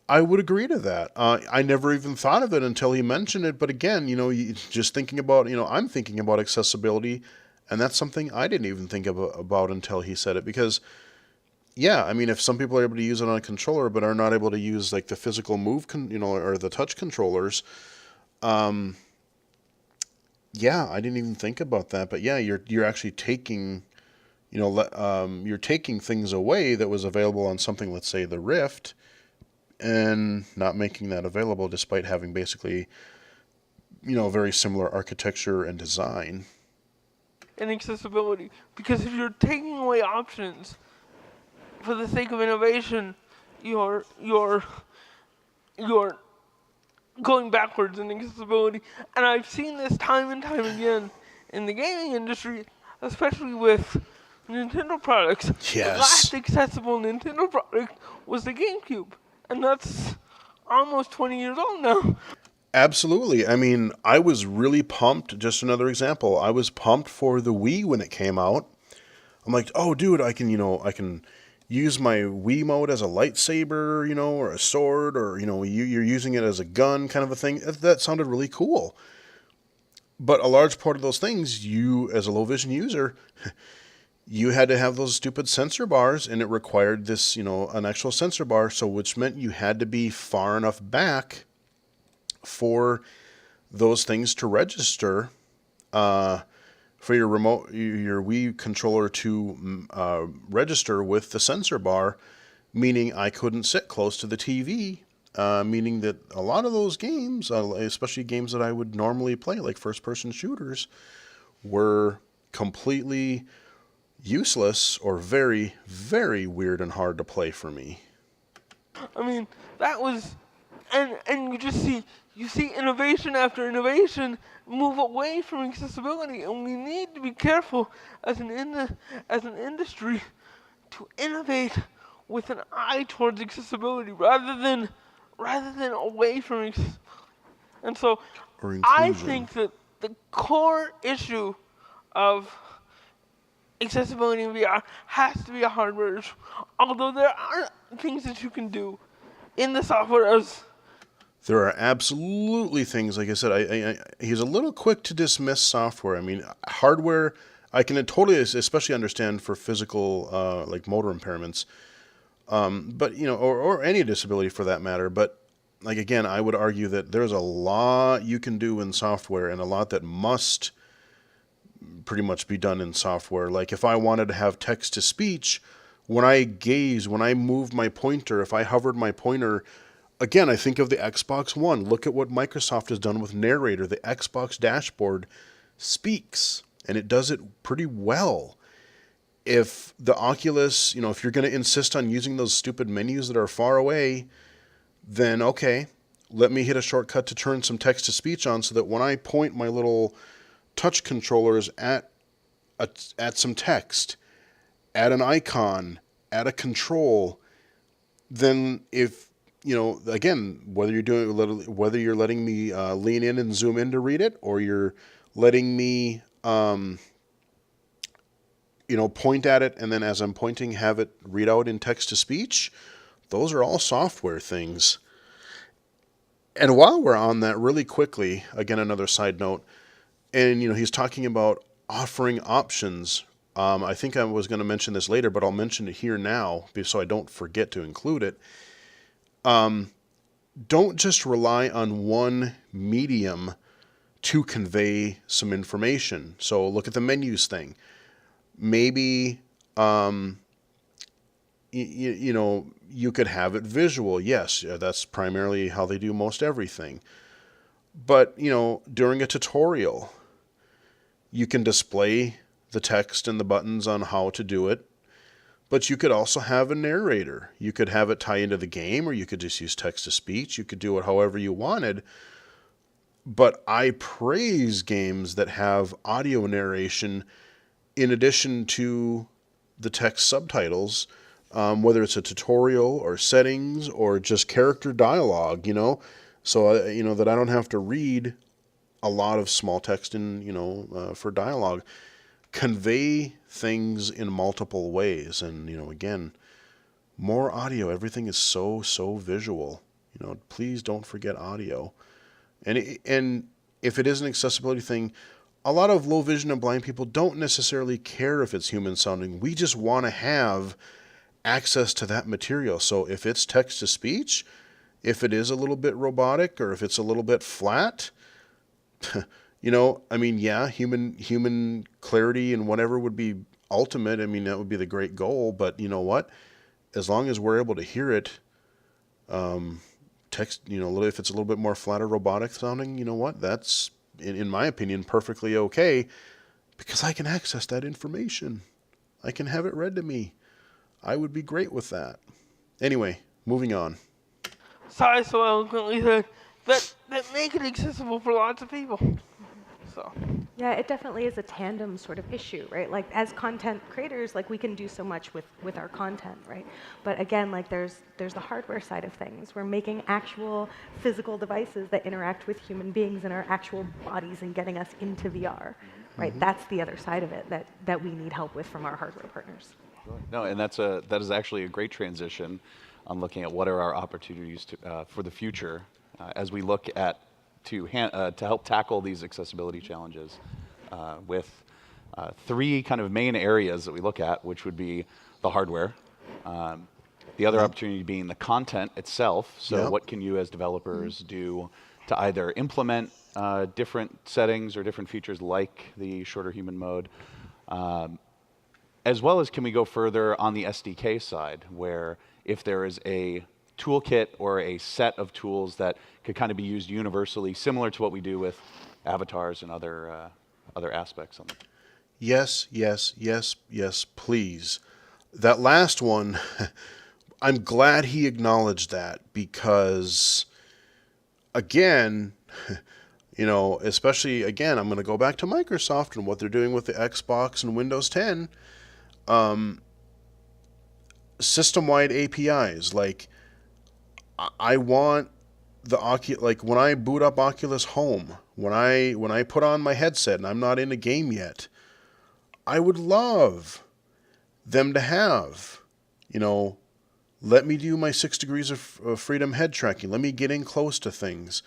I would agree to that. I never even thought of it until he mentioned it. But again, just thinking about, I'm thinking about accessibility, and that's something I didn't even think about until he said it. Because, yeah, I mean, if some people are able to use it on a controller but are not able to use like the physical move, or the touch controllers, yeah, I didn't even think about that. But yeah, you're actually taking, you're taking things away that was available on something, let's say the Rift, and not making that available despite having basically, very similar architecture and design. And accessibility, because if you're taking away options for the sake of innovation, you're going backwards in accessibility. And I've seen this time and time again in the gaming industry, especially with Nintendo products. Yes. The last accessible Nintendo product was the GameCube, and that's almost 20 years old now. Absolutely. I mean, I was really pumped. Just another example. I was pumped for the Wii when it came out. I'm like, oh, dude, I can use my Wiimote as a lightsaber, or a sword, or, you're using it as a gun kind of a thing. That sounded really cool. But a large part of those things, you, as a low vision user, you had to have those stupid sensor bars, and it required this, an actual sensor bar, so which meant you had to be far enough back for those things to register, for your Wii controller to register with the sensor bar, meaning I couldn't sit close to the TV, meaning that a lot of those games, especially games that I would normally play, like first-person shooters, were completely useless or very, very weird and hard to play for me. I mean, that was, and you see innovation after innovation move away from accessibility, and we need to be careful as an industry to innovate with an eye towards accessibility rather than away from accessibility. And so I think that the core issue of accessibility in VR has to be a hardware issue, although there are things that you can do in the software as... There are absolutely things, like I said, he's a little quick to dismiss software. I mean, hardware, I can totally, especially understand for physical, like motor impairments, but, or any disability for that matter. But, like, again, I would argue that there's a lot you can do in software and a lot that must pretty much be done in software. Like, if I wanted to have text-to-speech, when I moved my pointer, if I hovered my pointer... Again, I think of the Xbox One. Look at what Microsoft has done with Narrator. The Xbox dashboard speaks. and it does it pretty well. If the Oculus, if you're going to insist on using those stupid menus that are far away, then okay, let me hit a shortcut to turn some text-to-speech on so that when I point my little touch controllers at some text, at an icon, at a control, then if, again, whether you're letting me lean in and zoom in to read it, or you're letting me, point at it and then as I'm pointing have it read out in text-to-speech, those are all software things. And while we're on that, really quickly, again, another side note, and he's talking about offering options. I think I was going to mention this later, but I'll mention it here now so I don't forget to include it. Don't just rely on one medium to convey some information. So look at the menus thing. Maybe you could have it visual. Yes, that's primarily how they do most everything. But, during a tutorial, you can display the text and the buttons on how to do it. But you could also have a narrator. You could have it tie into the game, or you could just use text-to-speech. You could do it however you wanted. But I praise games that have audio narration in addition to the text subtitles, whether it's a tutorial or settings or just character dialogue, so, that I don't have to read a lot of small text for dialogue. Convey things in multiple ways. And, again, more audio. Everything is so, so visual. Please don't forget audio. And if it is an accessibility thing, a lot of low vision and blind people don't necessarily care if it's human sounding. We just want to have access to that material. So if it's text to speech, if it is a little bit robotic, or if it's a little bit flat, human clarity and whatever would be ultimate. That would be the great goal. But you know what? As long as we're able to hear it, text, if it's a little bit more flat or robotic sounding, that's, in my opinion, perfectly okay, because I can access that information. I can have it read to me. I would be great with that. Anyway, moving on. Sorry, so eloquently said that make it accessible for lots of people. So. Yeah, it definitely is a tandem sort of issue, right? Like as content creators, we can do so much with our content, right? But again, there's the hardware side of things. We're making actual physical devices that interact with human beings in our actual bodies and getting us into VR, right? Mm-hmm. That's the other side of it that we need help with from our hardware partners. No, and that is actually a great transition on looking at what are our opportunities for the future as we look at to help tackle these accessibility challenges with three kind of main areas that we look at, which would be the hardware, the other opportunity being the content itself. So what can you as developers do to either implement different settings or different features like the shorter human mode, as well as can we go further on the SDK side, where if there is a toolkit or a set of tools that could kind of be used universally, similar to what we do with avatars and other aspects on them. Yes, please. That last one, I'm glad he acknowledged that, because, again, especially, again, I'm going to go back to Microsoft and what they're doing with the Xbox and Windows 10. System-wide APIs, I want the when I boot up Oculus Home, when I put on my headset and I'm not in a game yet, I would love them to have, let me do my 6 degrees of freedom head tracking. Let me get in close to things.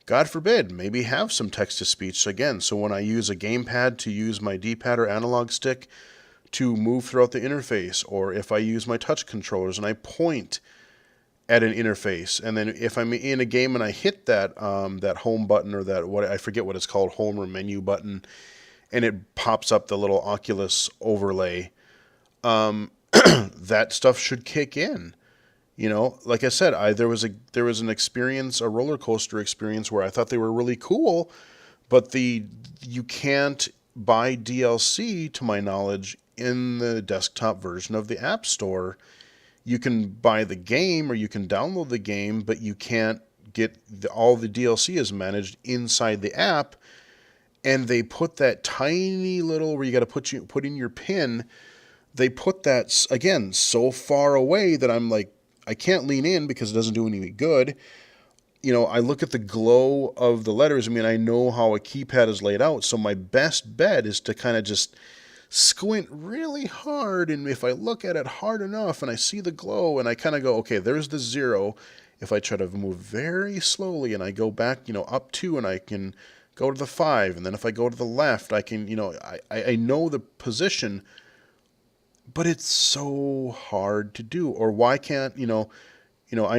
God forbid, maybe have some text-to-speech again. So when I use a gamepad to use my D-pad or analog stick to move throughout the interface, or if I use my touch controllers and I point at an interface, and then if I'm in a game and I hit that that home button, or that, what I forget what it's called, home or menu button, and it pops up the little Oculus overlay, that stuff should kick in. Like I said, there was an experience, a roller coaster experience, where I thought they were really cool, but you can't buy DLC, to my knowledge, in the desktop version of the App Store. You can buy the game or you can download the game, but you can't get all the DLC is managed inside the app. And they put that tiny little where you got to put in your PIN. They put that again so far away that I'm like, I can't lean in because it doesn't do any good. I look at the glow of the letters. I mean, I know how a keypad is laid out, so my best bet is to kind of just squint really hard, and if I look at it hard enough and I see the glow and I kind of go, okay, there's the 0. If I try to move very slowly and I go back, up 2, and I can go to the 5, and then if I go to the left, I can, I know the position, but it's so hard to do. Or why can't, I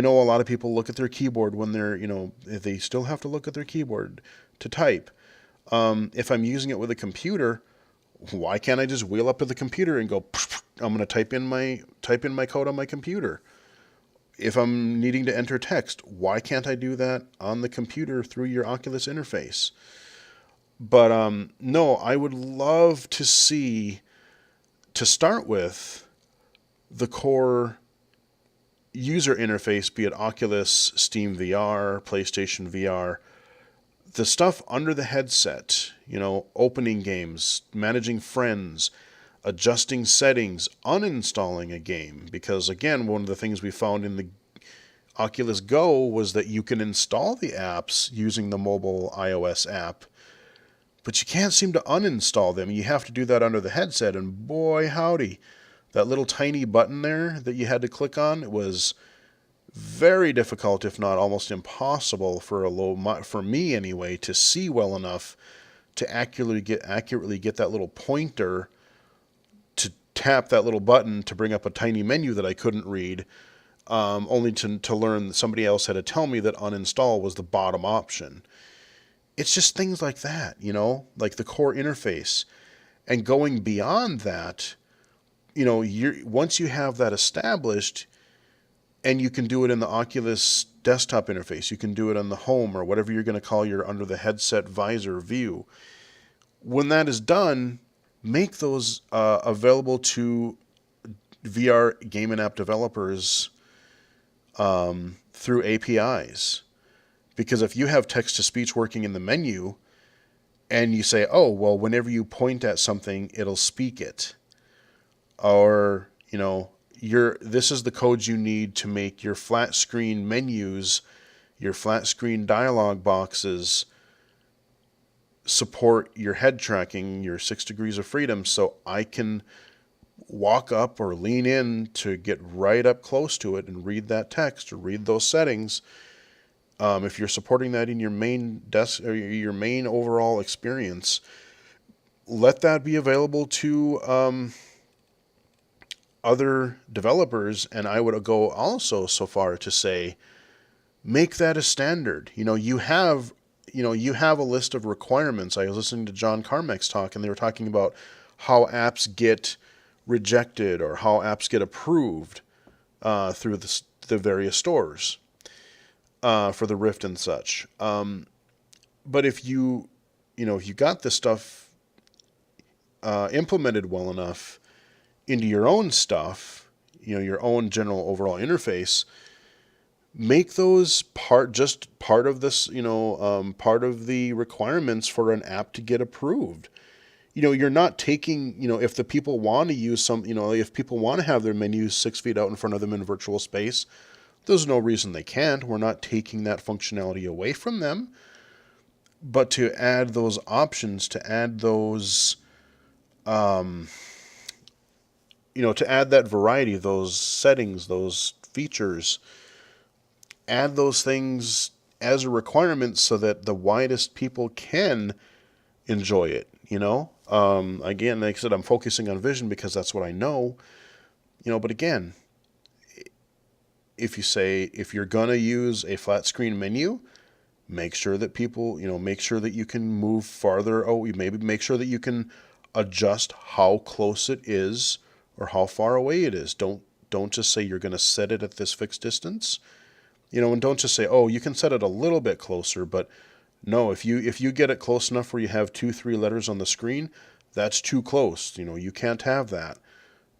know a lot of people look at their keyboard when they're, they still have to look at their keyboard to type. If I'm using it with a computer, why can't I just wheel up to the computer and go, I'm going to type in my code on my computer? If I'm needing to enter text, why can't I do that on the computer through your Oculus interface? But no, I would love to see, to start with, the core user interface, be it Oculus, Steam VR, PlayStation VR, the stuff under the headset, opening games, managing friends, adjusting settings, uninstalling a game. Because again, one of the things we found in the Oculus Go was that you can install the apps using the mobile iOS app, but you can't seem to uninstall them. You have to do that under the headset, and boy howdy, that little tiny button there that you had to click on, it was very difficult, if not almost impossible for me anyway, to see well enough to accurately get that little pointer to tap that little button to bring up a tiny menu that I couldn't read, only to learn that somebody else had to tell me that uninstall was the bottom option. It's just things like that, like the core interface. And going beyond that, once you have that established, and you can do it in the Oculus desktop interface, you can do it on the home or whatever you're going to call your under the headset visor view. When that is done, make those available to VR game and app developers through APIs. Because if you have text-to-speech working in the menu, and you say, oh, well, whenever you point at something, it'll speak it. Or, this is the code you need to make your flat screen menus, your flat screen dialog boxes support your head tracking, your 6 degrees of freedom, so I can walk up or lean in to get right up close to it and read that text or read those settings. If you're supporting that in your main or your main overall experience, let that be available to other developers. And I would go also so far to say, make that a standard. You have a list of requirements. I was listening to John Carmack's talk, and they were talking about how apps get rejected or how apps get approved through the various stores for the Rift and such. But if you got this stuff implemented well enough into your own stuff, your own general overall interface, make those part of this, part of the requirements for an app to get approved. You're not taking, if the people want to use if people want to have their menus 6 feet out in front of them in virtual space, there's no reason they can't. We're not taking that functionality away from them. But to add those options, to add those, to add that variety, those settings, those features, add those things as a requirement so that the widest people can enjoy it, Again, like I said, I'm focusing on vision because that's what I know, but again, if you're going to use a flat screen menu, make sure that make sure that you can move farther. Maybe make sure that you can adjust how close it is or how far away it is. Don't just say you're going to set it at this fixed distance, and don't just say, oh, you can set it a little bit closer, but No, if you get it close enough where you have 2-3 letters on the screen, that's too close. You can't have that.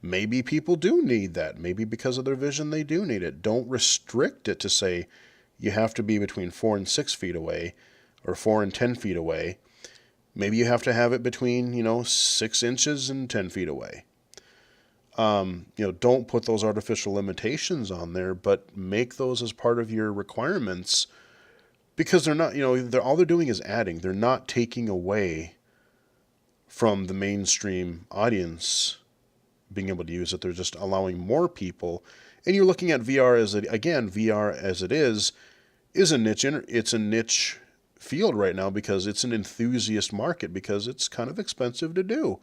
Maybe people do need that. Maybe because of their vision they do need it. Don't restrict it to say you have to be between 4 and 6 feet away or 4 and 10 feet away. Maybe you have to have it between, 6 inches and 10 feet away. Don't put those artificial limitations on there, but make those as part of your requirements, because they're not, all they're doing is adding. They're not taking away from the mainstream audience being able to use it. They're just allowing more people. And you're looking at VR VR as it is a niche. It's a niche field right now because it's an enthusiast market, because it's kind of expensive to do.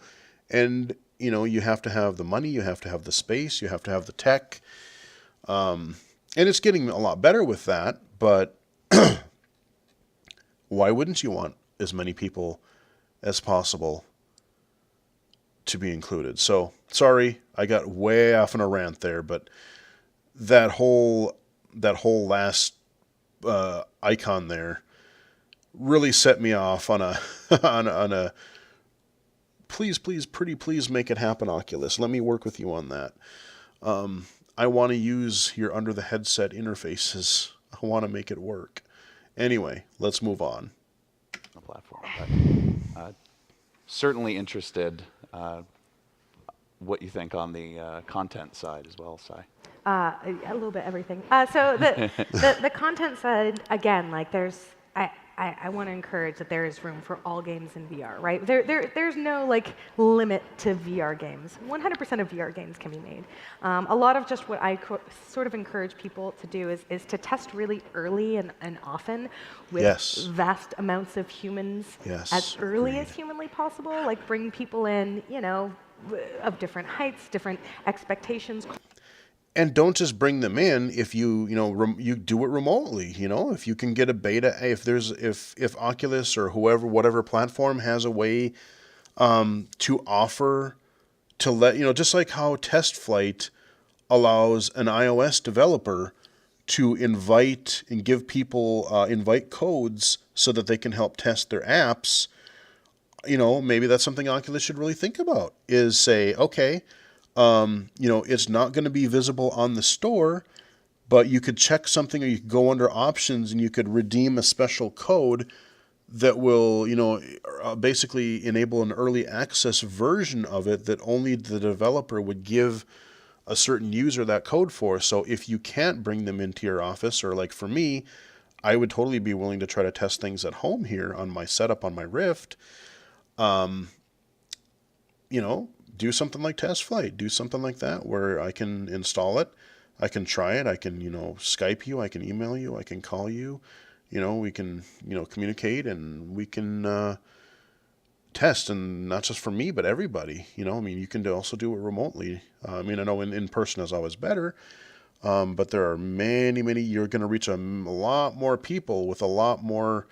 And, you have to have the money, you have to have the space, you have to have the tech. And it's getting a lot better with that, but why wouldn't you want as many people as possible to be included? So, sorry, I got way off on a rant there, but that whole last icon there really set me off on a on a please make it happen, Oculus. Let me work with you on that. I want to use your under the headset interfaces. I want to make it work. Anyway, let's move on. The platform, but certainly interested what you think on the content side as well, Si. A little bit everything. So the content side, again, like I want to encourage that there is room for all games in VR, right? There's no limit to VR games. 100% of VR games can be made. A lot of just what I sort of encourage people to do is to test really early and often with vast amounts of humans as early as humanly possible. Like bring people in, of different heights, different expectations. And don't just bring them in if you do it remotely. If you can get a beta, if Oculus or whatever platform has a way to offer to let, just like how Test Flight allows an iOS developer to invite and give people invite codes so that they can help test their apps. Maybe that's something Oculus should really think about, is say, okay, it's not going to be visible on the store, but you could check something, or you could go under options and you could redeem a special code that will, basically enable an early access version of it that only the developer would give a certain user that code for. So if you can't bring them into your office, or like for me, I would totally be willing to try to test things at home here on my setup on my Rift. Do something like Test Flight, do something like that where I can install it, I can try it, I can, Skype you, I can email you, I can call you, we can, communicate, and we can test, and not just for me, but everybody, you can also do it remotely. I know in person is always better, but there are many, you're going to reach a lot more people with a lot more,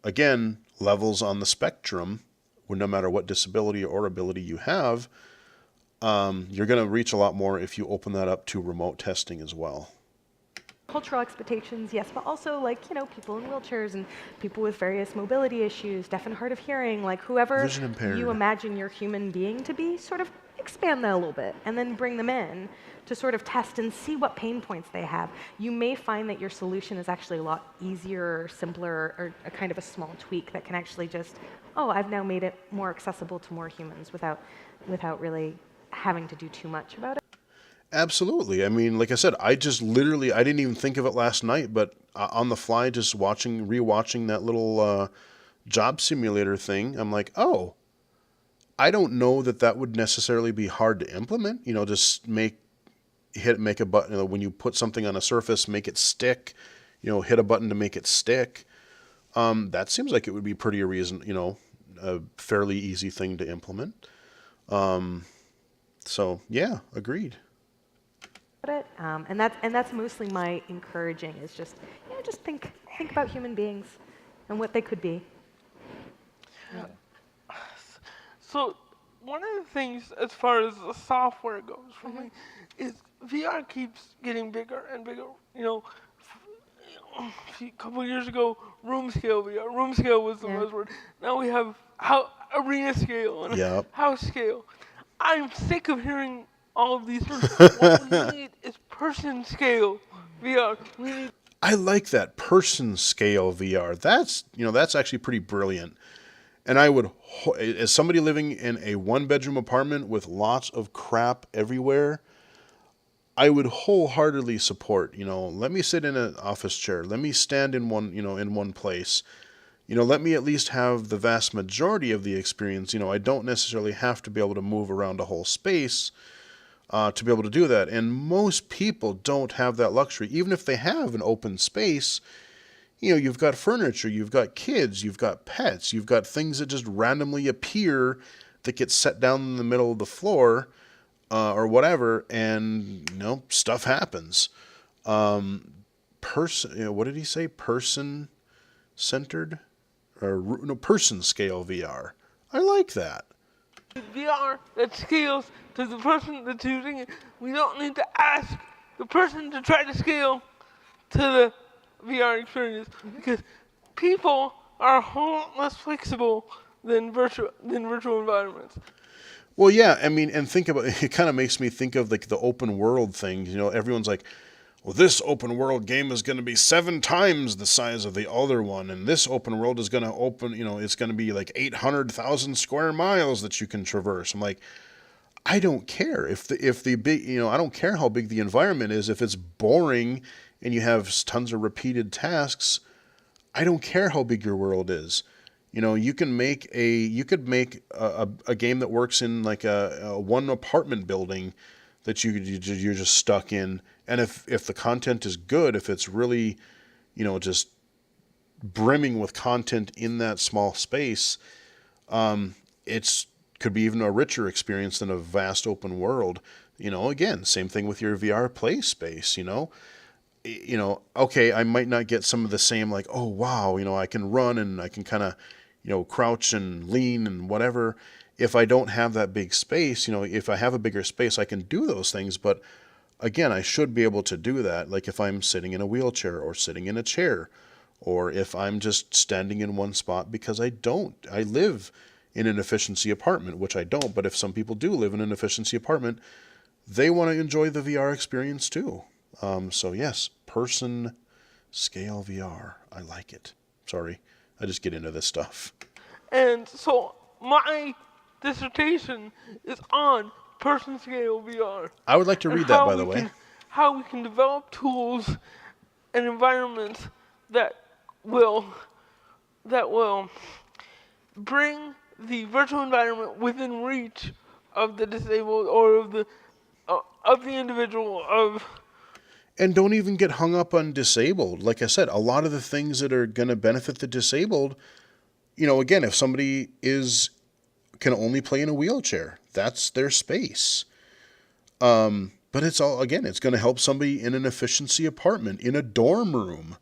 again, levels on the spectrum. No matter what disability or ability you have, you're going to reach a lot more if you open that up to remote testing as well. Cultural expectations, yes, but also people in wheelchairs and people with various mobility issues, deaf and hard of hearing, whoever you imagine your human being to be, sort of expand that a little bit and then bring them in to sort of test and see what pain points they have. You may find that your solution is actually a lot easier or simpler, or a kind of a small tweak that can actually just, I've now made it more accessible to more humans without really having to do too much about it. Absolutely. Like I said, I didn't even think of it last night, but on the fly, just rewatching that little job simulator thing, I'm like, I don't know that would necessarily be hard to implement. Just make a button, when you put something on a surface, make it stick, hit a button to make it stick. That seems like it would be pretty a fairly easy thing to implement. So yeah, agreed. And that's mostly my encouraging, is just think about human beings and what they could be. Yeah. So one of the things, as far as the software goes for me, is VR keeps getting bigger and bigger. a couple years ago, room scale VR. Room scale was the buzzword. Now we have arena scale and Yep. house scale. I'm sick of hearing all of these terms. What we need is person scale VR. We need I like that person scale VR. That's actually pretty brilliant. And I would, as somebody living in a one-bedroom apartment with lots of crap everywhere, I would wholeheartedly support, let me sit in an office chair. Let me stand in one place. Let me at least have the vast majority of the experience. I don't necessarily have to be able to move around a whole space to be able to do that. And most people don't have that luxury. Even if they have an open space, you've got furniture, you've got kids, you've got pets, you've got things that just randomly appear that get set down in the middle of the floor or whatever, and stuff happens. What did he say? Person centered or no, person scale VR. I like that. VR that scales to the person that's using it. We don't need to ask the person to try to scale to the VR experience because people are a whole lot less flexible than virtual environments. Well, yeah, I mean, and think about it, kind of makes me think of like the open world thing. Everyone's like, well, this open world game is going to be 7 times the size of the other one, and this open world is going to it's going to be like 800,000 square miles that you can traverse. I'm like, I don't care if the big, I don't care how big the environment is. If it's boring and you have tons of repeated tasks, I don't care how big your world is. You could make a game that works in like a one apartment building that you're just stuck in. And if the content is good, if it's really, just brimming with content in that small space, it's could be even a richer experience than a vast open world. Again, same thing with your VR play space, okay, I might not get some of the same like, oh wow, I can run and I can kind of, crouch and lean and whatever. If I don't have that big space, if I have a bigger space, I can do those things. But again, I should be able to do that. Like if I'm sitting in a wheelchair or sitting in a chair, or if I'm just standing in one spot because I live in an efficiency apartment, which I don't. But if some people do live in an efficiency apartment, they want to enjoy the VR experience too. So yes, person scale VR. I like it. Sorry, I just get into this stuff. And so my dissertation is on person scale VR. I would like to read that, by the way. How we can develop tools and environments that will bring the virtual environment within reach of the disabled or of the individual. And don't even get hung up on disabled. Like I said, a lot of the things that are going to benefit the disabled, again, if somebody can only play in a wheelchair, that's their space. But it's going to help somebody in an efficiency apartment, in a dorm room.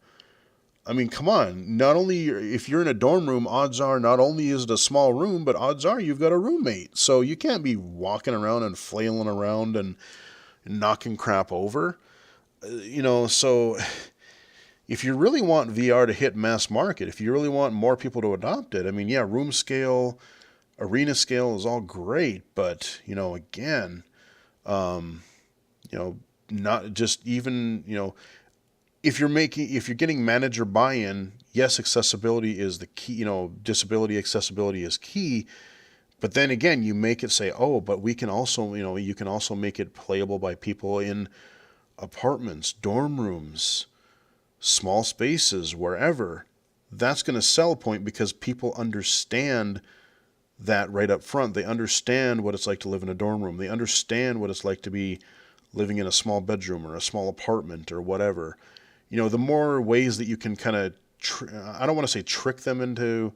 I mean, come on. Not only if you're in a dorm room, odds are not only is it a small room, but odds are you've got a roommate. So you can't be walking around and flailing around and knocking crap over. So if you really want VR to hit mass market, if you really want more people to adopt it, I mean, yeah, room scale, arena scale is all great, but, again, not just even, if you're getting manager buy-in, yes, accessibility is the key, disability accessibility is key. But then again, you make it say, oh, but we can also, you can also make it playable by people in apartments, dorm rooms, small spaces, wherever. That's going to sell a point because people understand that right up front. They understand what it's like to live in a dorm room. They understand what it's like to be living in a small bedroom or a small apartment or whatever. The more ways that you can kind of, I don't want to say trick them into,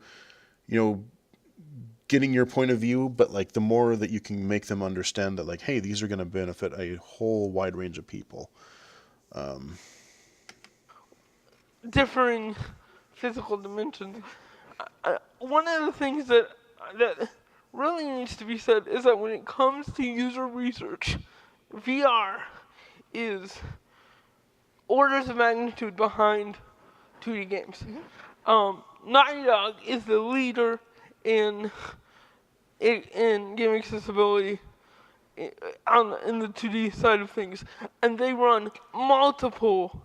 getting your point of view, but like the more that you can make them understand that like, hey, these are going to benefit a whole wide range of people. Differing physical dimensions. One of the things that really needs to be said is that when it comes to user research, VR is orders of magnitude behind 2D games. Naughty Dog is the leader in game accessibility in the 2D side of things, and they run multiple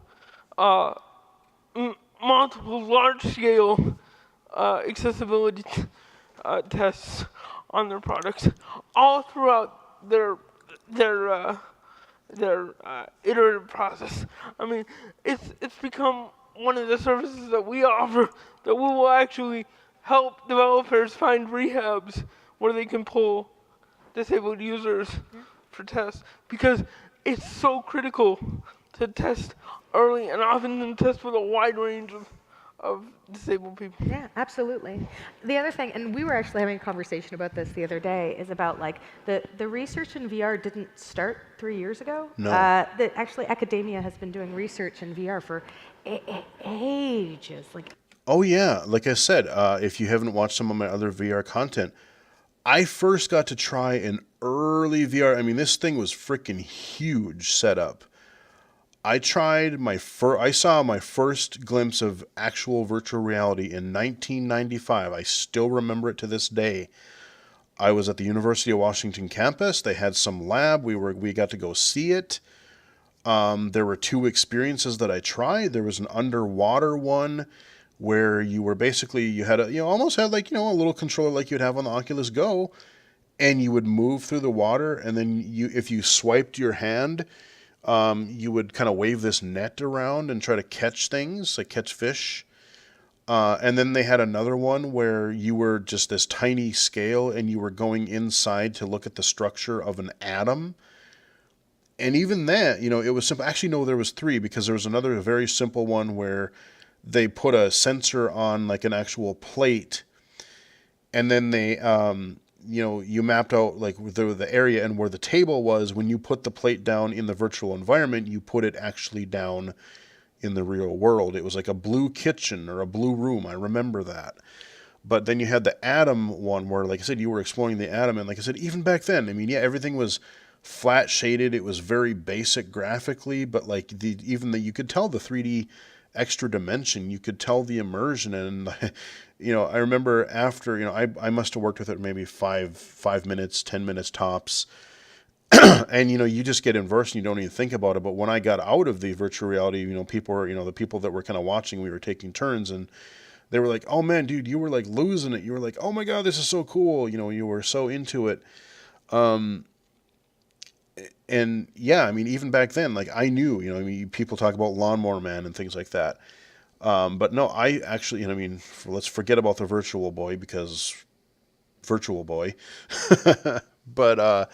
large-scale accessibility tests on their products, all throughout their iterative process. I mean, it's become one of the services that we offer that we will actually help developers find rehabs where they can pull disabled users for tests, because it's so critical to test early and often to test with a wide range of disabled people. Yeah, absolutely. The other thing, and we were actually having a conversation about this the other day, is about like the research in VR didn't start 3 years ago. No. That actually academia has been doing research in VR for ages. Like, Oh yeah, like I said, if you haven't watched some of my other VR content, I first got to try an early VR. I mean, this thing was freaking huge setup. I saw my first glimpse of actual virtual reality in 1995. I still remember it to this day. I was at the University of Washington campus. They had some lab. We got to go see it. There were 2 experiences that I tried. There was an underwater one where you were basically, you had almost had like, a little controller like you'd have on the Oculus Go, and you would move through the water, and then if you swiped your hand, you would kind of wave this net around and try to catch things, like catch fish. And then they had another one where you were just this tiny scale and you were going inside to look at the structure of an atom. And even that, it was simple. Actually, no, there was 3, because there was another very simple one where they put a sensor on like an actual plate, and then they, you mapped out like the area and where the table was. When you put the plate down in the virtual environment, you put it actually down in the real world. It was like a blue kitchen or a blue room. I remember that. But then you had the atom one where, like I said, you were exploring the atom. And like I said, even back then, I mean, yeah, everything was flat shaded. It was very basic graphically, but like you could tell the 3D extra dimension. You could tell the immersion. And, I remember after, I must have worked with it maybe 5 minutes, 10 minutes tops. And, you just get immersed and you don't even think about it. But when I got out of the virtual reality, people were, the people that were kind of watching, we were taking turns, and they were like, oh man, dude, you were like losing it. You were like, oh my God, this is so cool. You were so into it. And yeah, I mean, even back then, like I knew, people talk about Lawnmower Man and things like that. But no, I actually, let's forget about the Virtual Boy, because Virtual Boy. But,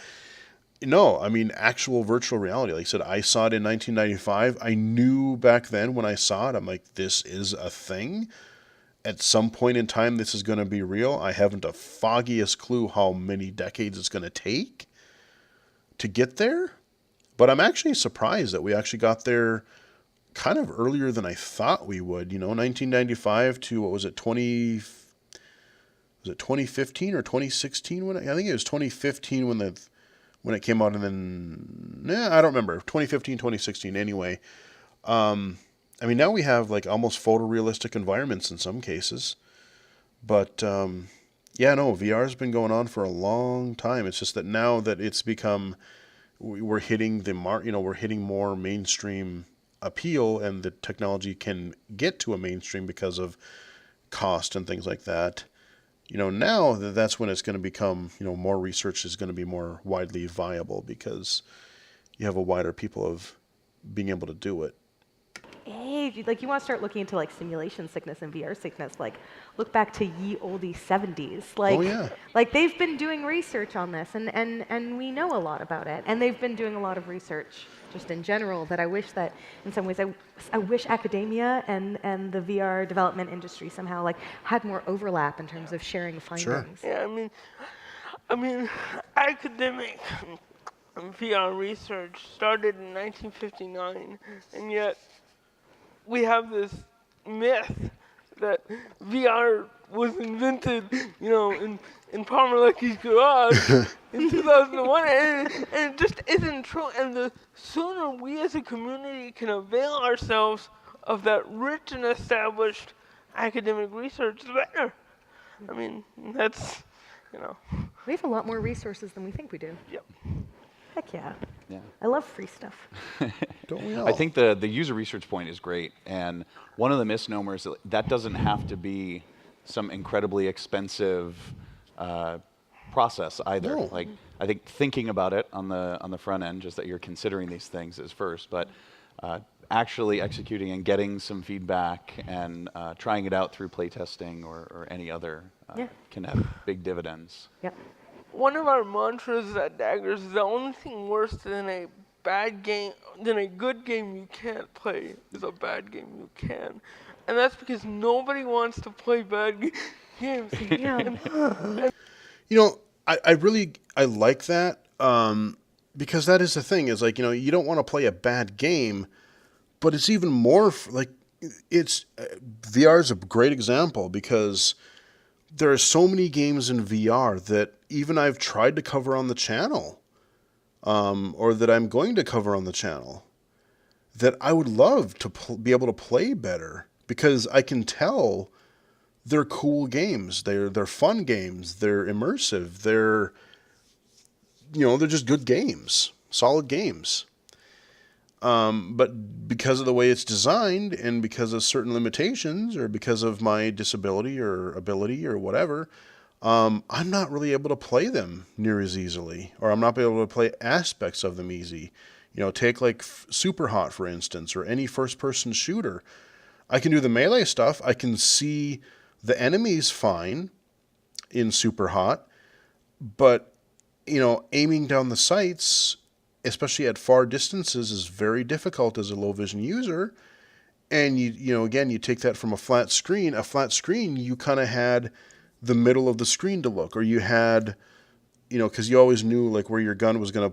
no, I mean, actual virtual reality. Like I said, I saw it in 1995. I knew back then when I saw it, I'm like, this is a thing. At some point in time, this is going to be real. I haven't a foggiest clue how many decades it's going to take to get there. But I'm actually surprised that we actually got there kind of earlier than I thought we would. 1995 to, what was it, 2015 or 2016? I think it was 2015 when it came out, and then, I don't remember, 2015, 2016 anyway. I mean, now we have like almost photorealistic environments in some cases, but yeah, no, VR's been going on for a long time. It's just that now that it's become, we're hitting we're hitting more mainstream appeal, and the technology can get to a mainstream because of cost and things like that. Now that's when it's going to become, more research is going to be more widely viable, because you have a wider people of being able to do it. Hey, like you want to start looking into like simulation sickness and VR sickness, like look back to ye olde 70s. Like, Oh, yeah. Like they've been doing research on this, and we know a lot about it. And they've been doing a lot of research just in general that I wish that in some ways I wish academia and the VR development industry somehow like had more overlap in terms of sharing findings. Sure. Yeah, I mean, academic VR research started in 1959, and yet we have this myth that VR was invented, in Palmer Lucky's garage in 2001, and it just isn't true. And the sooner we as a community can avail ourselves of that rich and established academic research, the better. I mean, that's, you know, We have a lot more resources than we think we do. yep. Heck yeah. Yeah. I love free stuff. Don't we all? I think the user research point is great, and one of the misnomers that doesn't have to be some incredibly expensive process either. No. Like, I think thinking about it on the front end, just that you're considering these things is first, but actually executing and getting some feedback and trying it out through playtesting or any other Yeah. can have big dividends. Yep. One of our mantras at Daggers is the only thing worse than a good game you can't play is a bad game you can. And that's because nobody wants to play bad games. Yeah. You know, I like that because that is the thing is like, you know, you don't want to play a bad game, but it's even more like it's VR is a great example because there are so many games in VR that even I've tried to cover on the channel or that I'm going to cover on the channel that I would love to be able to play better because I can tell they're cool games. They're fun games. They're immersive. They're just good games, solid games. But because of the way it's designed and because of certain limitations or because of my disability or ability or whatever, I'm not really able to play them near as easily, or I'm not able to play aspects of them easy. You know, take like Super Hot, for instance, or any first-person shooter. I can do the melee stuff. I can see the enemies fine in Super Hot, but, you know, aiming down the sights, especially at far distances, is very difficult as a low vision user. And you take that from a flat screen. A flat screen, you kind of had the middle of the screen to look, or you had, because you always knew like where your gun was gonna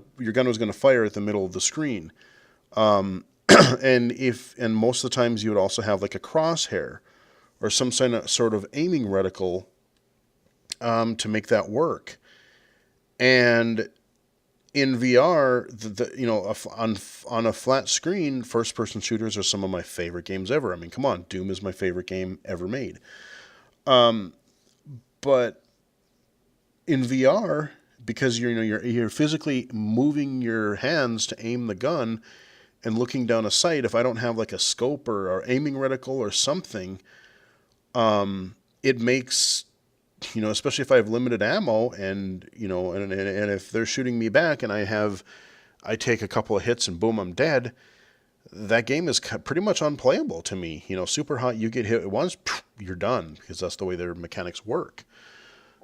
fire at the middle of the screen. And most of the times you would also have like a crosshair or some sort of aiming reticle to make that work. And in VR, on a flat screen, first-person shooters are some of my favorite games ever. I mean, come on, Doom is my favorite game ever made. But in VR, because you're physically moving your hands to aim the gun and looking down a sight, if I don't have like a scope or aiming reticle or something, it makes, especially if I have limited ammo and if they're shooting me back and I take a couple of hits and boom, I'm dead, that game is pretty much unplayable to me. Super Hot, you get hit once, you're done, because that's the way their mechanics work.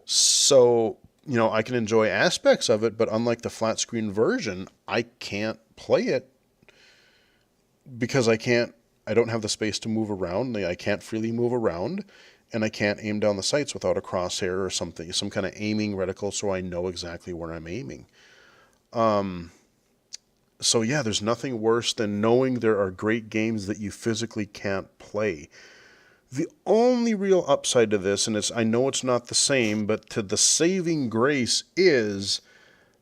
So, I can enjoy aspects of it, but unlike the flat screen version, I can't play it because I don't have the space to move around. I can't freely move around, and I can't aim down the sights without a crosshair or something, some kind of aiming reticle, so I know exactly where I'm aiming. So yeah, there's nothing worse than knowing there are great games that you physically can't play. The only real upside to this, and I know it's not the same, but to the saving grace is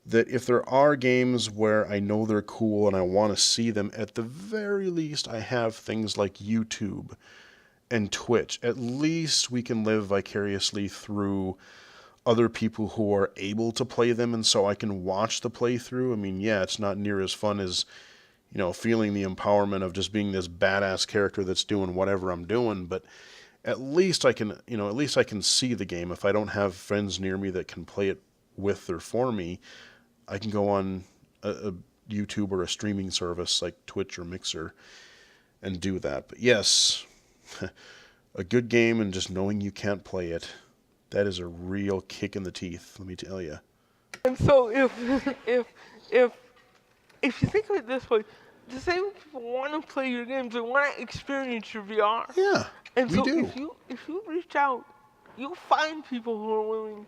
that if there are games where I know they're cool and I want to see them, at the very least I have things like YouTube and Twitch. At least we can live vicariously through other people who are able to play them, and so I can watch the playthrough. I mean, yeah, it's not near as fun as, feeling the empowerment of just being this badass character that's doing whatever I'm doing, but at least I can, see the game. If I don't have friends near me that can play it with or for me, I can go on a YouTube or a streaming service like Twitch or Mixer and do that. But yes, a good game and just knowing you can't play it, that is a real kick in the teeth, let me tell you. And so if you think of it this way, the same people want to play your games, they want to experience your VR. Yeah, and we so do. If you reach out, you'll find people who are willing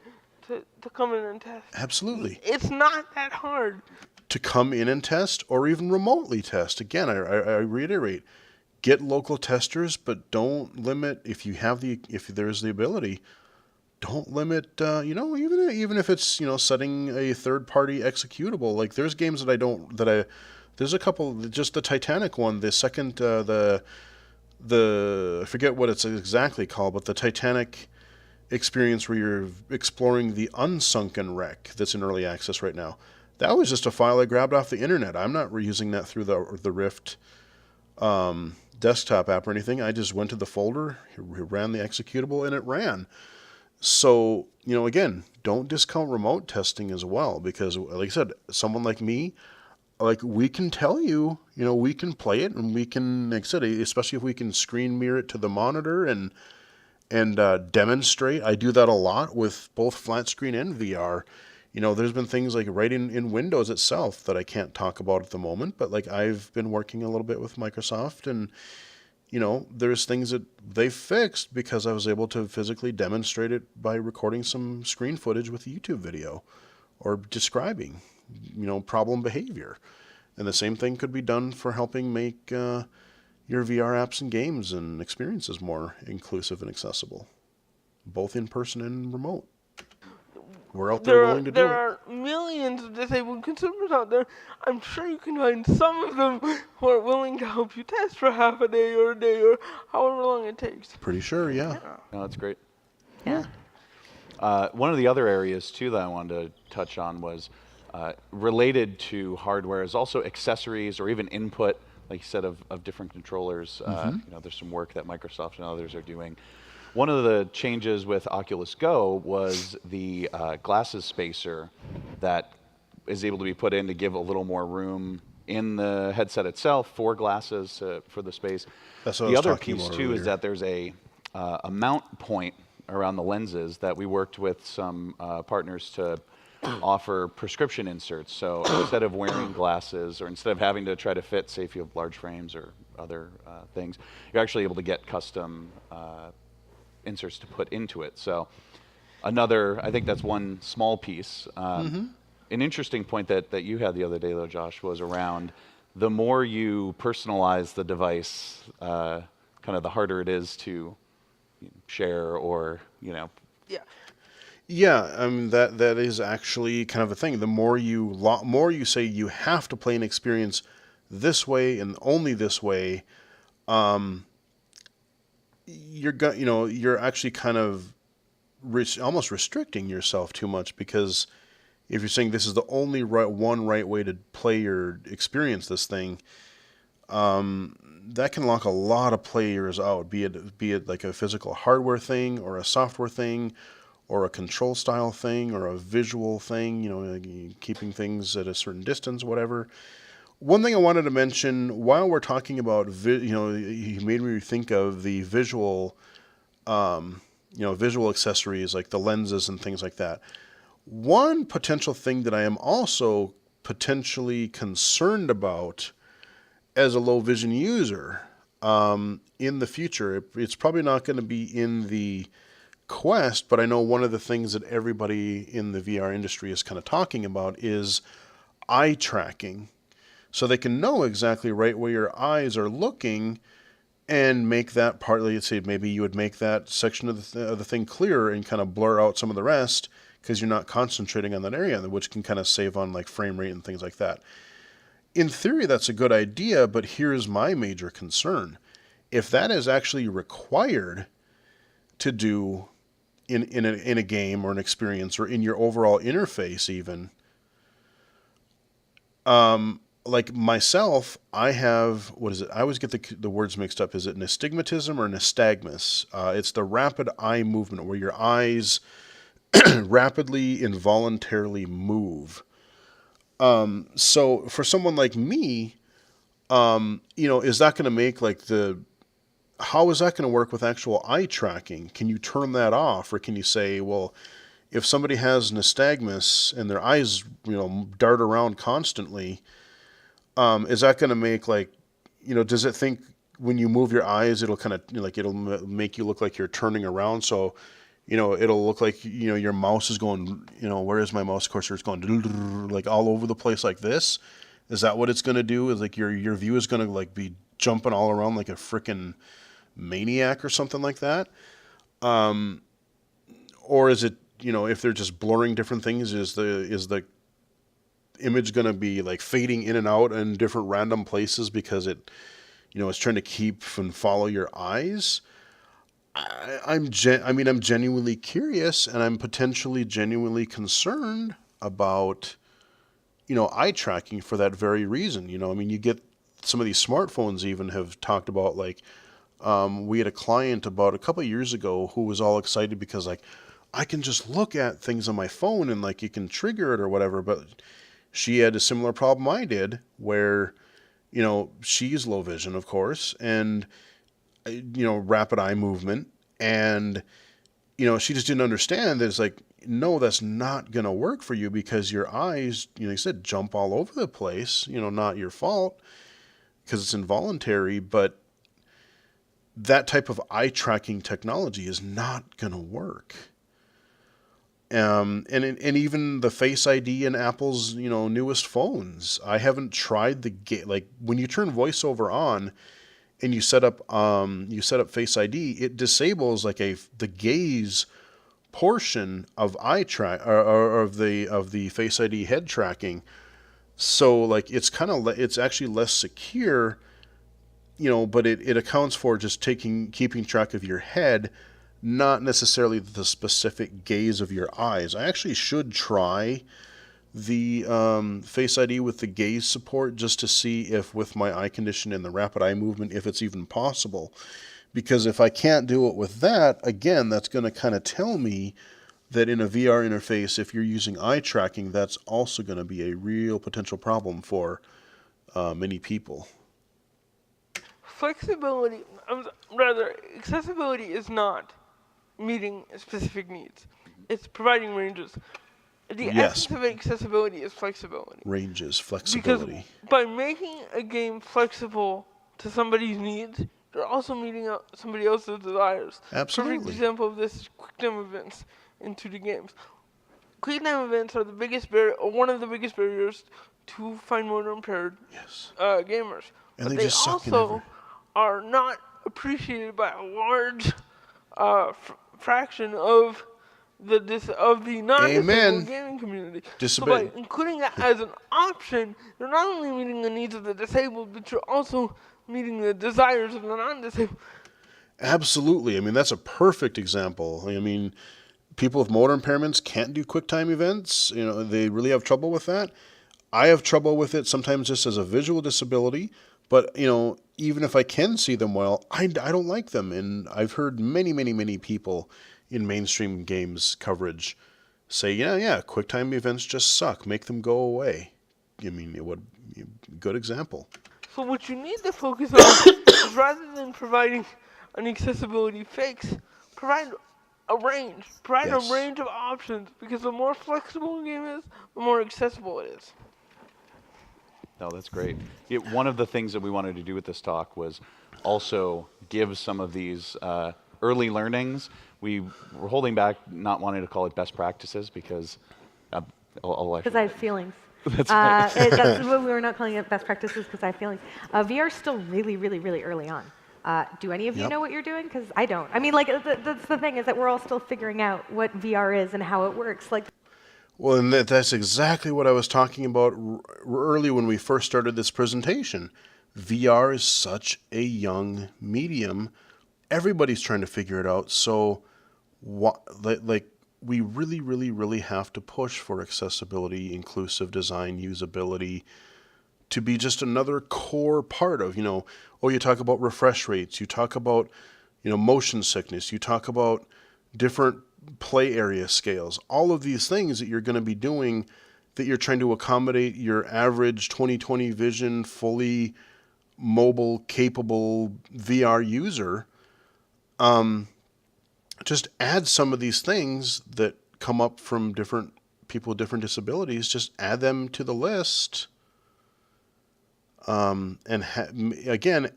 to come in and test. Absolutely. It's not that hard. To come in and test or even remotely test. Again, I reiterate, get local testers, but don't limit, if there's the ability, don't limit, even if it's, setting a third-party executable. Like, there's games there's a couple, just the Titanic one, the second, I forget what it's exactly called, but the Titanic experience where you're exploring the unsunken wreck that's in early access right now. That was just a file I grabbed off the internet. I'm not reusing that through the Rift desktop app or anything. I just went to the folder, ran the executable, and it ran. So, again, don't discount remote testing as well, because, like I said, someone like me, like, we can tell you, we can play it, and we can, like I said, especially if we can screen mirror it to the monitor and demonstrate. I do that a lot with both flat screen and VR. There's been things like right in Windows itself that I can't talk about at the moment, but like I've been working a little bit with Microsoft, and there's things that they fixed because I was able to physically demonstrate it by recording some screen footage with a YouTube video or describing, problem behavior. And the same thing could be done for helping make your VR apps and games and experiences more inclusive and accessible, both in person and remote. We're out there willing to do it. There are millions of disabled consumers out there. I'm sure you can find some of them who are willing to help you test for half a day or however long it takes. Pretty sure, yeah. No, that's great. Yeah. One of the other areas, too, that I wanted to touch on was related to hardware is also accessories or even input, like you said, of different controllers. There's some work that Microsoft and others are doing. One of the changes with Oculus Go was the glasses spacer that is able to be put in to give a little more room in the headset itself for glasses for the space. That's what the I was other talking piece about too earlier. is that there's a mount point around the lenses that we worked with some partners to offer prescription inserts. So instead of wearing glasses or instead of having to try to fit, say if you have large frames or other things, you're actually able to get custom inserts to put into it. So I think that's one small piece. An interesting point that you had the other day, though, Josh, was around the more you personalize the device, kind of the harder it is to share or, Yeah. Yeah, I mean that is actually kind of a thing. The more you say you have to play an experience this way and only this way, you're actually kind of almost restricting yourself too much, because if you're saying this is the only right way to play or experience this thing, that can lock a lot of players out. Be it like a physical hardware thing or a software thing, or a control style thing, or a visual thing. Keeping things at a certain distance, whatever. One thing I wanted to mention while we're talking about, you made me think of the visual, visual accessories like the lenses and things like that. One potential thing that I am also potentially concerned about as a low vision user in the future, it's probably not going to be in the Quest, but I know one of the things that everybody in the VR industry is kind of talking about is eye tracking. So they can know exactly right where your eyes are looking and make that partly, let's say maybe you would make that section of the thing clearer and kind of blur out some of the rest because you're not concentrating on that area, which can kind of save on like frame rate and things like that. In theory, that's a good idea, but here's my major concern. If that is actually required to do in a game or an experience or in your overall interface even, like myself, I have, what is it? I always get the words mixed up. Is it nystagmatism or nystagmus? It's the rapid eye movement where your eyes rapidly, involuntarily move. So for someone like me, is that going to make how is that going to work with actual eye tracking? Can you turn that off, or can you say, well, if somebody has nystagmus and their eyes, dart around constantly, is that going to make does it think when you move your eyes, it'll kind of it'll make you look like you're turning around? So, it'll look like, your mouse is going, where is my mouse cursor? It's going like all over the place like this. Is that what it's going to do? Is like your view is going to be jumping all around like a frickin' maniac or something like that? Or is it, if they're just blurring different things, is the image going to be like fading in and out in different random places because it, is trying to keep and follow your eyes. I'm genuinely curious, and I'm potentially genuinely concerned about, eye tracking for that very reason. You get some of these smartphones even have talked about, like, we had a client about a couple of years ago who was all excited because, like, I can just look at things on my phone and, like, you can trigger it or whatever. But she had a similar problem I did where, she's low vision, of course, and, rapid eye movement. And, she just didn't understand that it's like, no, that's not going to work for you because your eyes, you said jump all over the place, not your fault because it's involuntary, but that type of eye tracking technology is not going to work. And even the Face ID in Apple's, newest phones, I haven't tried like when you turn VoiceOver on and you set up Face ID, it disables like the gaze portion of eye track or of the Face ID head tracking. So like it's actually less secure, but it accounts for just keeping track of your head, not necessarily the specific gaze of your eyes. I actually should try the Face ID with the gaze support just to see if with my eye condition and the rapid eye movement, if it's even possible. Because if I can't do it with that, again, that's going to kind of tell me that in a VR interface, if you're using eye tracking, that's also going to be a real potential problem for many people. Flexibility, accessibility is not meeting specific needs. It's providing ranges. The essence of accessibility is flexibility. Ranges, flexibility. Because by making a game flexible to somebody's needs, you're also meeting somebody else's desires. Absolutely. Perfect example of this is QuickTime events in 2D games. QuickTime events are the biggest one of the biggest barriers to fine motor impaired gamers. And but they just also are not appreciated by a large fraction of the non-disabled gaming community. So by including that as an option, you're not only meeting the needs of the disabled, but you're also meeting the desires of the non-disabled. Absolutely. That's a perfect example. People with motor impairments can't do QuickTime events. They really have trouble with that. I have trouble with it sometimes just as a visual disability, but, even if I can see them well, I don't like them. And I've heard many, many, many people in mainstream games coverage say, yeah, QuickTime events just suck. Make them go away. Good example. So what you need to focus on is rather than providing an accessibility fix, provide a range. Provide a range of options, because the more flexible a game is, the more accessible it is. No, that's great. One of the things that we wanted to do with this talk was also give some of these early learnings. We were holding back, not wanting to call it best practices, because because I have feelings. That's right. That's what we were not calling it best practices, because I have feelings. VR is still really, really, really early on. Do any of you know what you're doing? Because I don't. That's the thing, is that we're all still figuring out what VR is and how it works. Well, and that's exactly what I was talking about early when we first started this presentation. VR is such a young medium. Everybody's trying to figure it out. So, we really, really, really have to push for accessibility, inclusive design, usability, to be just another core part of, you talk about refresh rates, you talk about, motion sickness, you talk about different play area scales, all of these things that you're going to be doing, that you're trying to accommodate your average 20/20 vision, fully mobile capable VR user. Just add some of these things that come up from different people with different disabilities, just add them to the list. Again,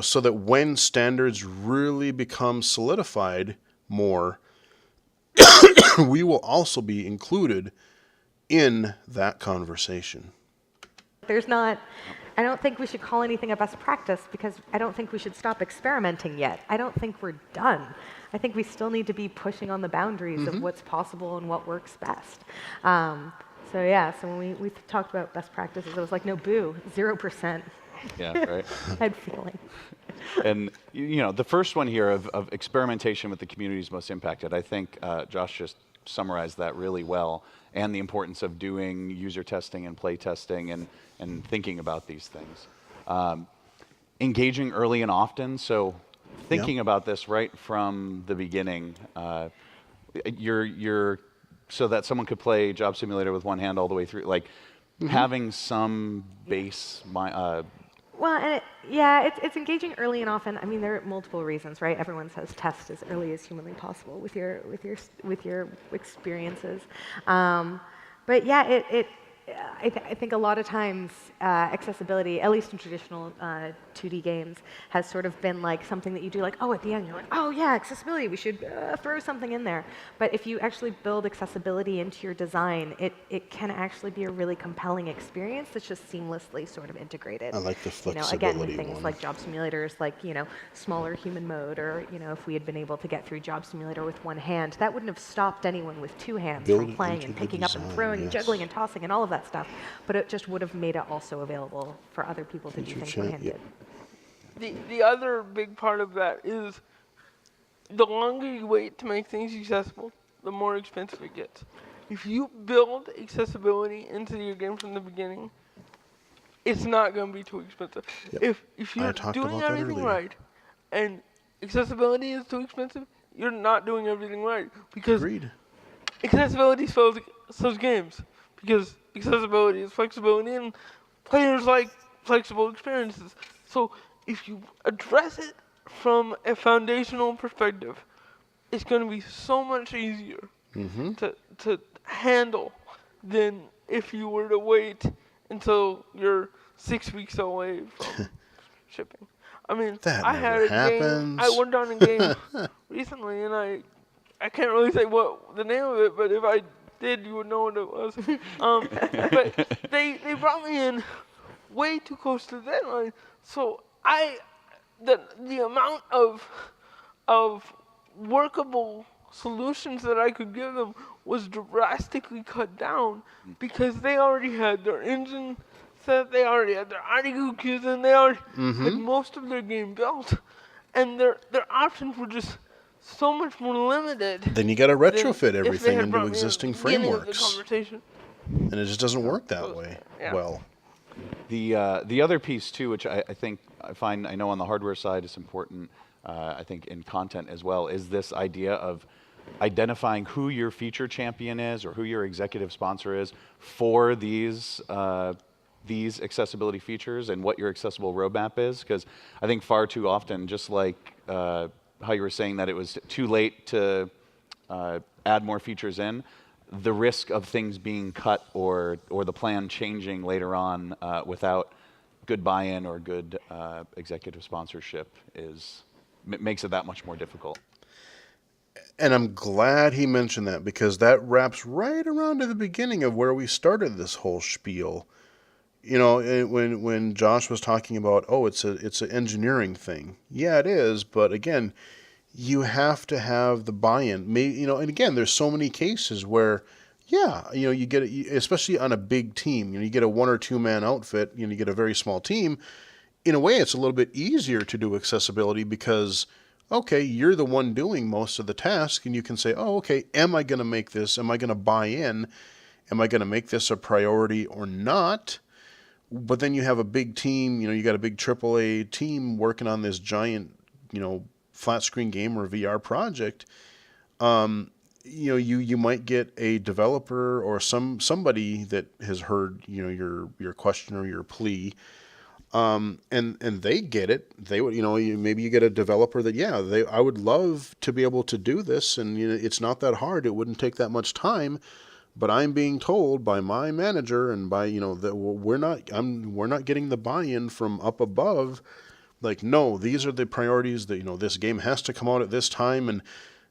so that when standards really become solidified more, we will also be included in that conversation. I don't think we should call anything a best practice, because I don't think we should stop experimenting yet. I don't think we're done. I think we still need to be pushing on the boundaries of what's possible and what works best. So when we talked about best practices, it was like, no, boo, 0%. Yeah, right. I had a feeling. And the first one here of experimentation with the communities most impacted, I think Josh just summarized that really well, and the importance of doing user testing and play testing and thinking about these things. Engaging early and often, so thinking about this right from the beginning. So that someone could play Job Simulator with one hand all the way through, like having some base. Well, and it's engaging early and often. I mean, there are multiple reasons, right? Everyone says test as early as humanly possible with your experiences. But yeah, I think a lot of times accessibility, at least in traditional 2D games, has sort of been like something that you do like, oh, at the end you're like, oh yeah, accessibility, we should throw something in there. But if you actually build accessibility into your design, it can actually be a really compelling experience that's just seamlessly sort of integrated. I like the flexibility again, with things one. like Job Simulators, like smaller human mode, or if we had been able to get through Job Simulator with one hand, that wouldn't have stopped anyone with two hands Build from it playing into and the picking up and design, throwing and yes. juggling and tossing and all of that stuff. But it just would have made it also available for other people to do things one-handed. The other big part of that is the longer you wait to make things accessible, the more expensive it gets. If you build accessibility into your game from the beginning, it's not going to be too expensive. Yep. If you're talked doing about that everything earlier. right and accessibility is too expensive, you're not doing everything right. Because Agreed. accessibility sells games. Because accessibility is flexibility and players like flexible experiences. So if you address it from a foundational perspective, it's going to be so much easier to handle than if you were to wait until you're 6 weeks away from shipping. I mean, That I never had a game, happens. I worked on a game recently, and I can't really say what the name of it, but if I did, you would know what it was. But they brought me in way too close to the deadline, so the amount of workable solutions that I could give them was drastically cut down because they already had their engine set, they already had their article queues, and they already had most of their game built, and their options were just so much more limited. Then you got to retrofit than if they everything had into brought me in at existing the beginning of the frameworks, conversation. and it just doesn't work that way. Yeah. Well, The other piece too, which I know on the hardware side is important, I think in content as well, is this idea of identifying who your feature champion is or who your executive sponsor is for these accessibility features and what your accessible roadmap is. Because I think far too often, just like how you were saying that it was too late to add more features in, the risk of things being cut or the plan changing later on without good buy-in or good executive sponsorship makes it that much more difficult. and I'm glad he mentioned that because that wraps right around to the beginning of where we started this whole spiel. When Josh was talking about, it's an engineering thing. Yeah, it is, but again, you have to have the buy-in. And again, there's so many cases where, you get especially on a big team. You get a 1 or 2 man outfit. You get a very small team. In a way, it's a little bit easier to do accessibility because, okay, you're the one doing most of the task, and you can say, am I going to make this? Am I going to buy in? Am I going to make this a priority or not? But then you have a big team, you got a big AAA team working on this giant, flat screen game or VR project. You might get a developer or somebody that has heard, your question or your plea, and they get it. They would, maybe you get a developer that, I would love to be able to do this, and it's not that hard. It wouldn't take that much time. But I'm being told by my manager and by that we're not getting the buy-in from up above. Like, no, these are the priorities that this game has to come out at this time, and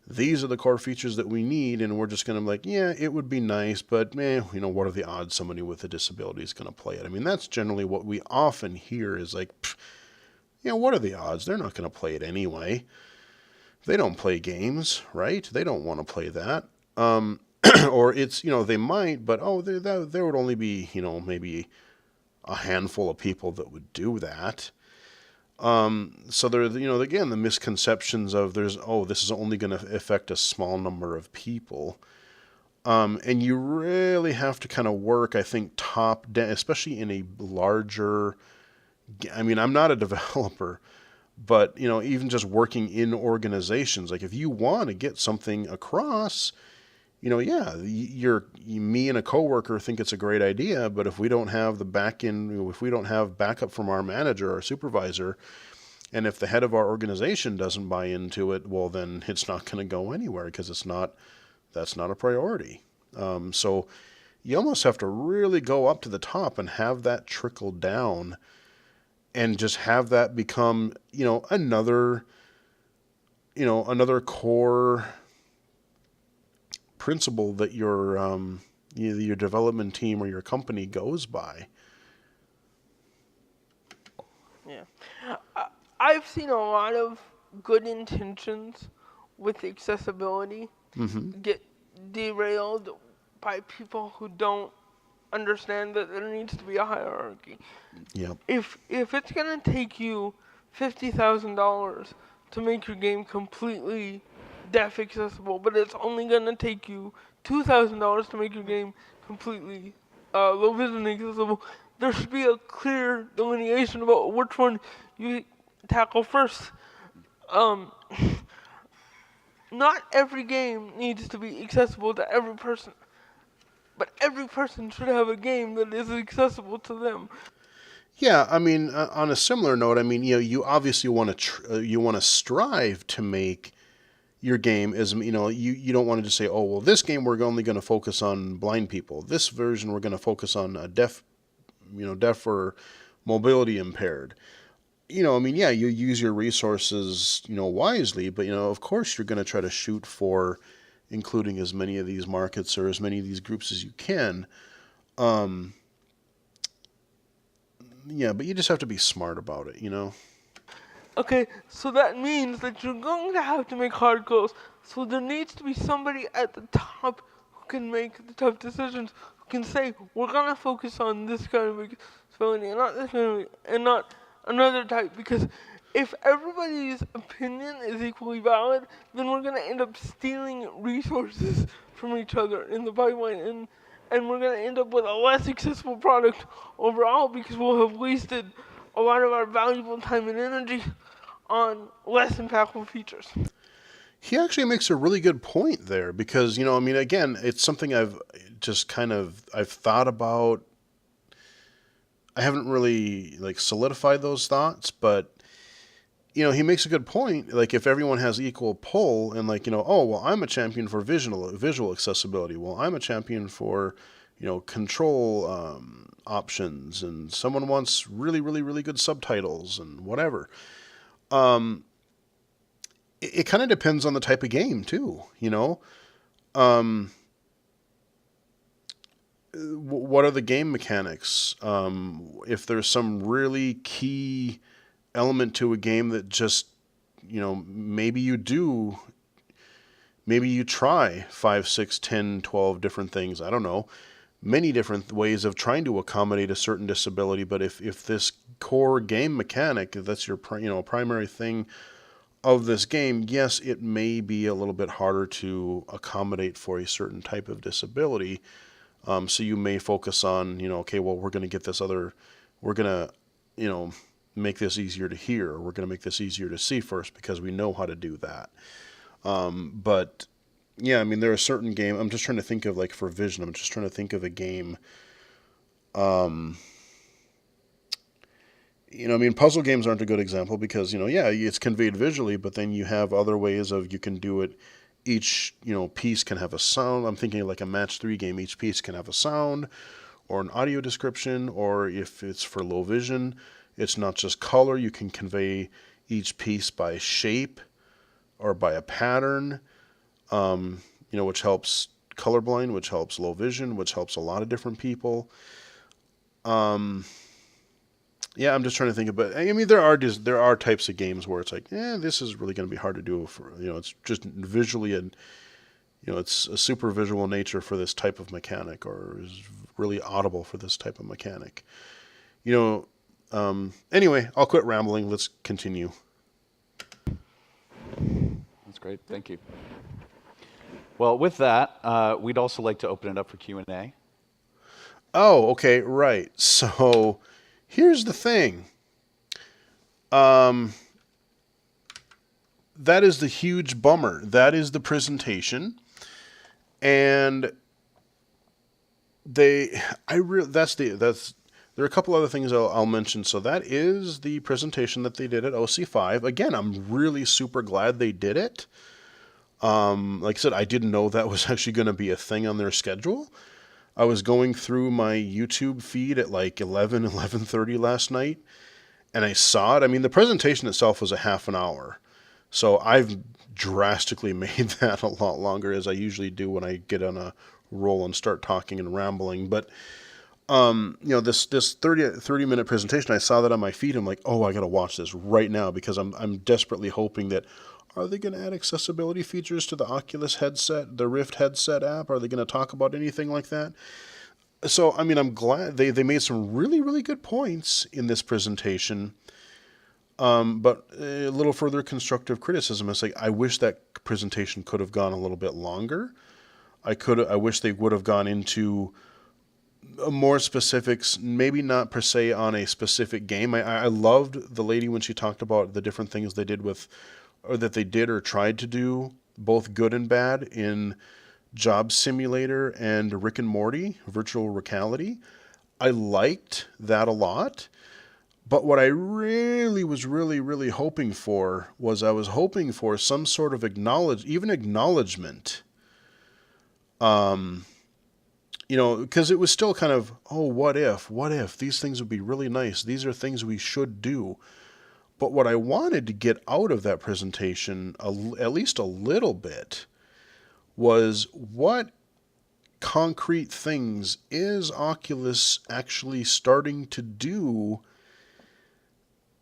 these are the core features that we need. And we're just going to be like, it would be nice, but what are the odds somebody with a disability is going to play it? I mean, that's generally what we often hear is like, what are the odds? They're not going to play it anyway. They don't play games, right? They don't want to play that. Or it's, they might, but there would only be, maybe a handful of people that would do that. So there, again, the misconceptions of this is only going to affect a small number of people. And you really have to kind of work, I think, top down, especially in a larger, I mean, I'm not a developer, but, even just working in organizations, like if you want to get something across, me and a coworker think it's a great idea, but if we don't have the back end, if we don't have backup from our manager or supervisor, and if the head of our organization doesn't buy into it, well, then it's not going to go anywhere because that's not a priority. So you almost have to really go up to the top and have that trickle down and just have that become, another core principle that your development team or your company goes by. Yeah. I've seen a lot of good intentions with accessibility get derailed by people who don't understand that there needs to be a hierarchy. Yep. If it's gonna take you $50,000 to make your game completely deaf accessible, but it's only gonna take you $2,000 to make your game completely low vision accessible, there should be a clear delineation about which one you tackle first. Not every game needs to be accessible to every person, but every person should have a game that is accessible to them. Yeah, I mean, on a similar note, I mean, you obviously want to strive to make your game as, you don't want to just say, oh, well, this game we're only going to focus on blind people. This version we're going to focus on deaf or mobility impaired. You use your resources, wisely, but, of course you're going to try to shoot for including as many of these markets or as many of these groups as you can. But you just have to be smart about it, Okay, so that means that you're going to have to make hard calls. So there needs to be somebody at the top who can make the tough decisions, who can say, we're going to focus on this kind of accessibility and not this kind of, and not another type. Because if everybody's opinion is equally valid, then we're going to end up stealing resources from each other in the pipeline. And we're going to end up with a less accessible product overall because we'll have wasted a lot of our valuable time and energy on less impactful features. He actually makes a really good point there because, again, it's something I've thought about. I haven't really solidified those thoughts, but he makes a good point. Like if everyone has equal pull and oh, well, I'm a champion for visual accessibility. Well, I'm a champion for, control options, and someone wants really, really, really good subtitles and whatever. It kind of depends on the type of game too, what are the game mechanics? If there's some really key element to a game that just, maybe you try 5, 6, 10, 12 different things. I don't know. Many different ways of trying to accommodate a certain disability. But if this core game mechanic, if that's your primary thing of this game, yes, it may be a little bit harder to accommodate for a certain type of disability. So you may focus on, okay, well, we're going to make this easier to hear, or we're going to make this easier to see first because we know how to do that. But yeah, I mean, there are certain games, I'm just trying to think of for vision, I'm just trying to think of a game. Puzzle games aren't a good example because, it's conveyed visually, but then you have other ways of, you can do it. Each, piece can have a sound. I'm thinking like a match 3 game, each piece can have a sound or an audio description, or if it's for low vision, it's not just color. You can convey each piece by shape or by a pattern, which helps colorblind, which helps low vision, which helps a lot of different people. Yeah, I'm just trying to think of it. I mean, there are types of games where it's this is really going to be hard to do for, it's just visually and, it's a super visual nature for this type of mechanic, or is really audible for this type of mechanic. you know, anyway, I'll quit rambling. Let's continue. That's great. Thank you. Well, with that, we'd also like to open it up for Q&A. Oh, okay, right. So here's the thing. That is the huge bummer. That is the presentation. And there are a couple other things I'll mention. So that is the presentation that they did at OC5. Again, I'm really super glad they did it. Like I said, I didn't know that was actually going to be a thing on their schedule. I was going through my YouTube feed at like 11:30 last night, and I saw it. I mean, the presentation itself was a half an hour. So I've drastically made that a lot longer, as I usually do when I get on a roll and start talking and rambling. But this 30-minute presentation, I saw that on my feed. I'm like, oh, I got to watch this right now, because I'm desperately hoping that, are they going to add accessibility features to the Oculus headset, the Rift headset app? Are they going to talk about anything like that? So, I mean, I'm glad they made some really, really good points in this presentation. But a little further constructive criticism is like, I wish that presentation could have gone a little bit longer. I wish they would have gone into more specifics, maybe not per se on a specific game. I loved the lady when she talked about the different things they did that they did or tried to do, both good and bad, in Job Simulator and Rick and Morty, Virtual Reality. I liked that a lot. But what I really was really hoping for was, I was hoping for some sort of acknowledgement. Because it was still kind of, oh, what if these things would be really nice. These are things we should do. But what I wanted to get out of that presentation, at least a little bit, was what concrete things is Oculus actually starting to do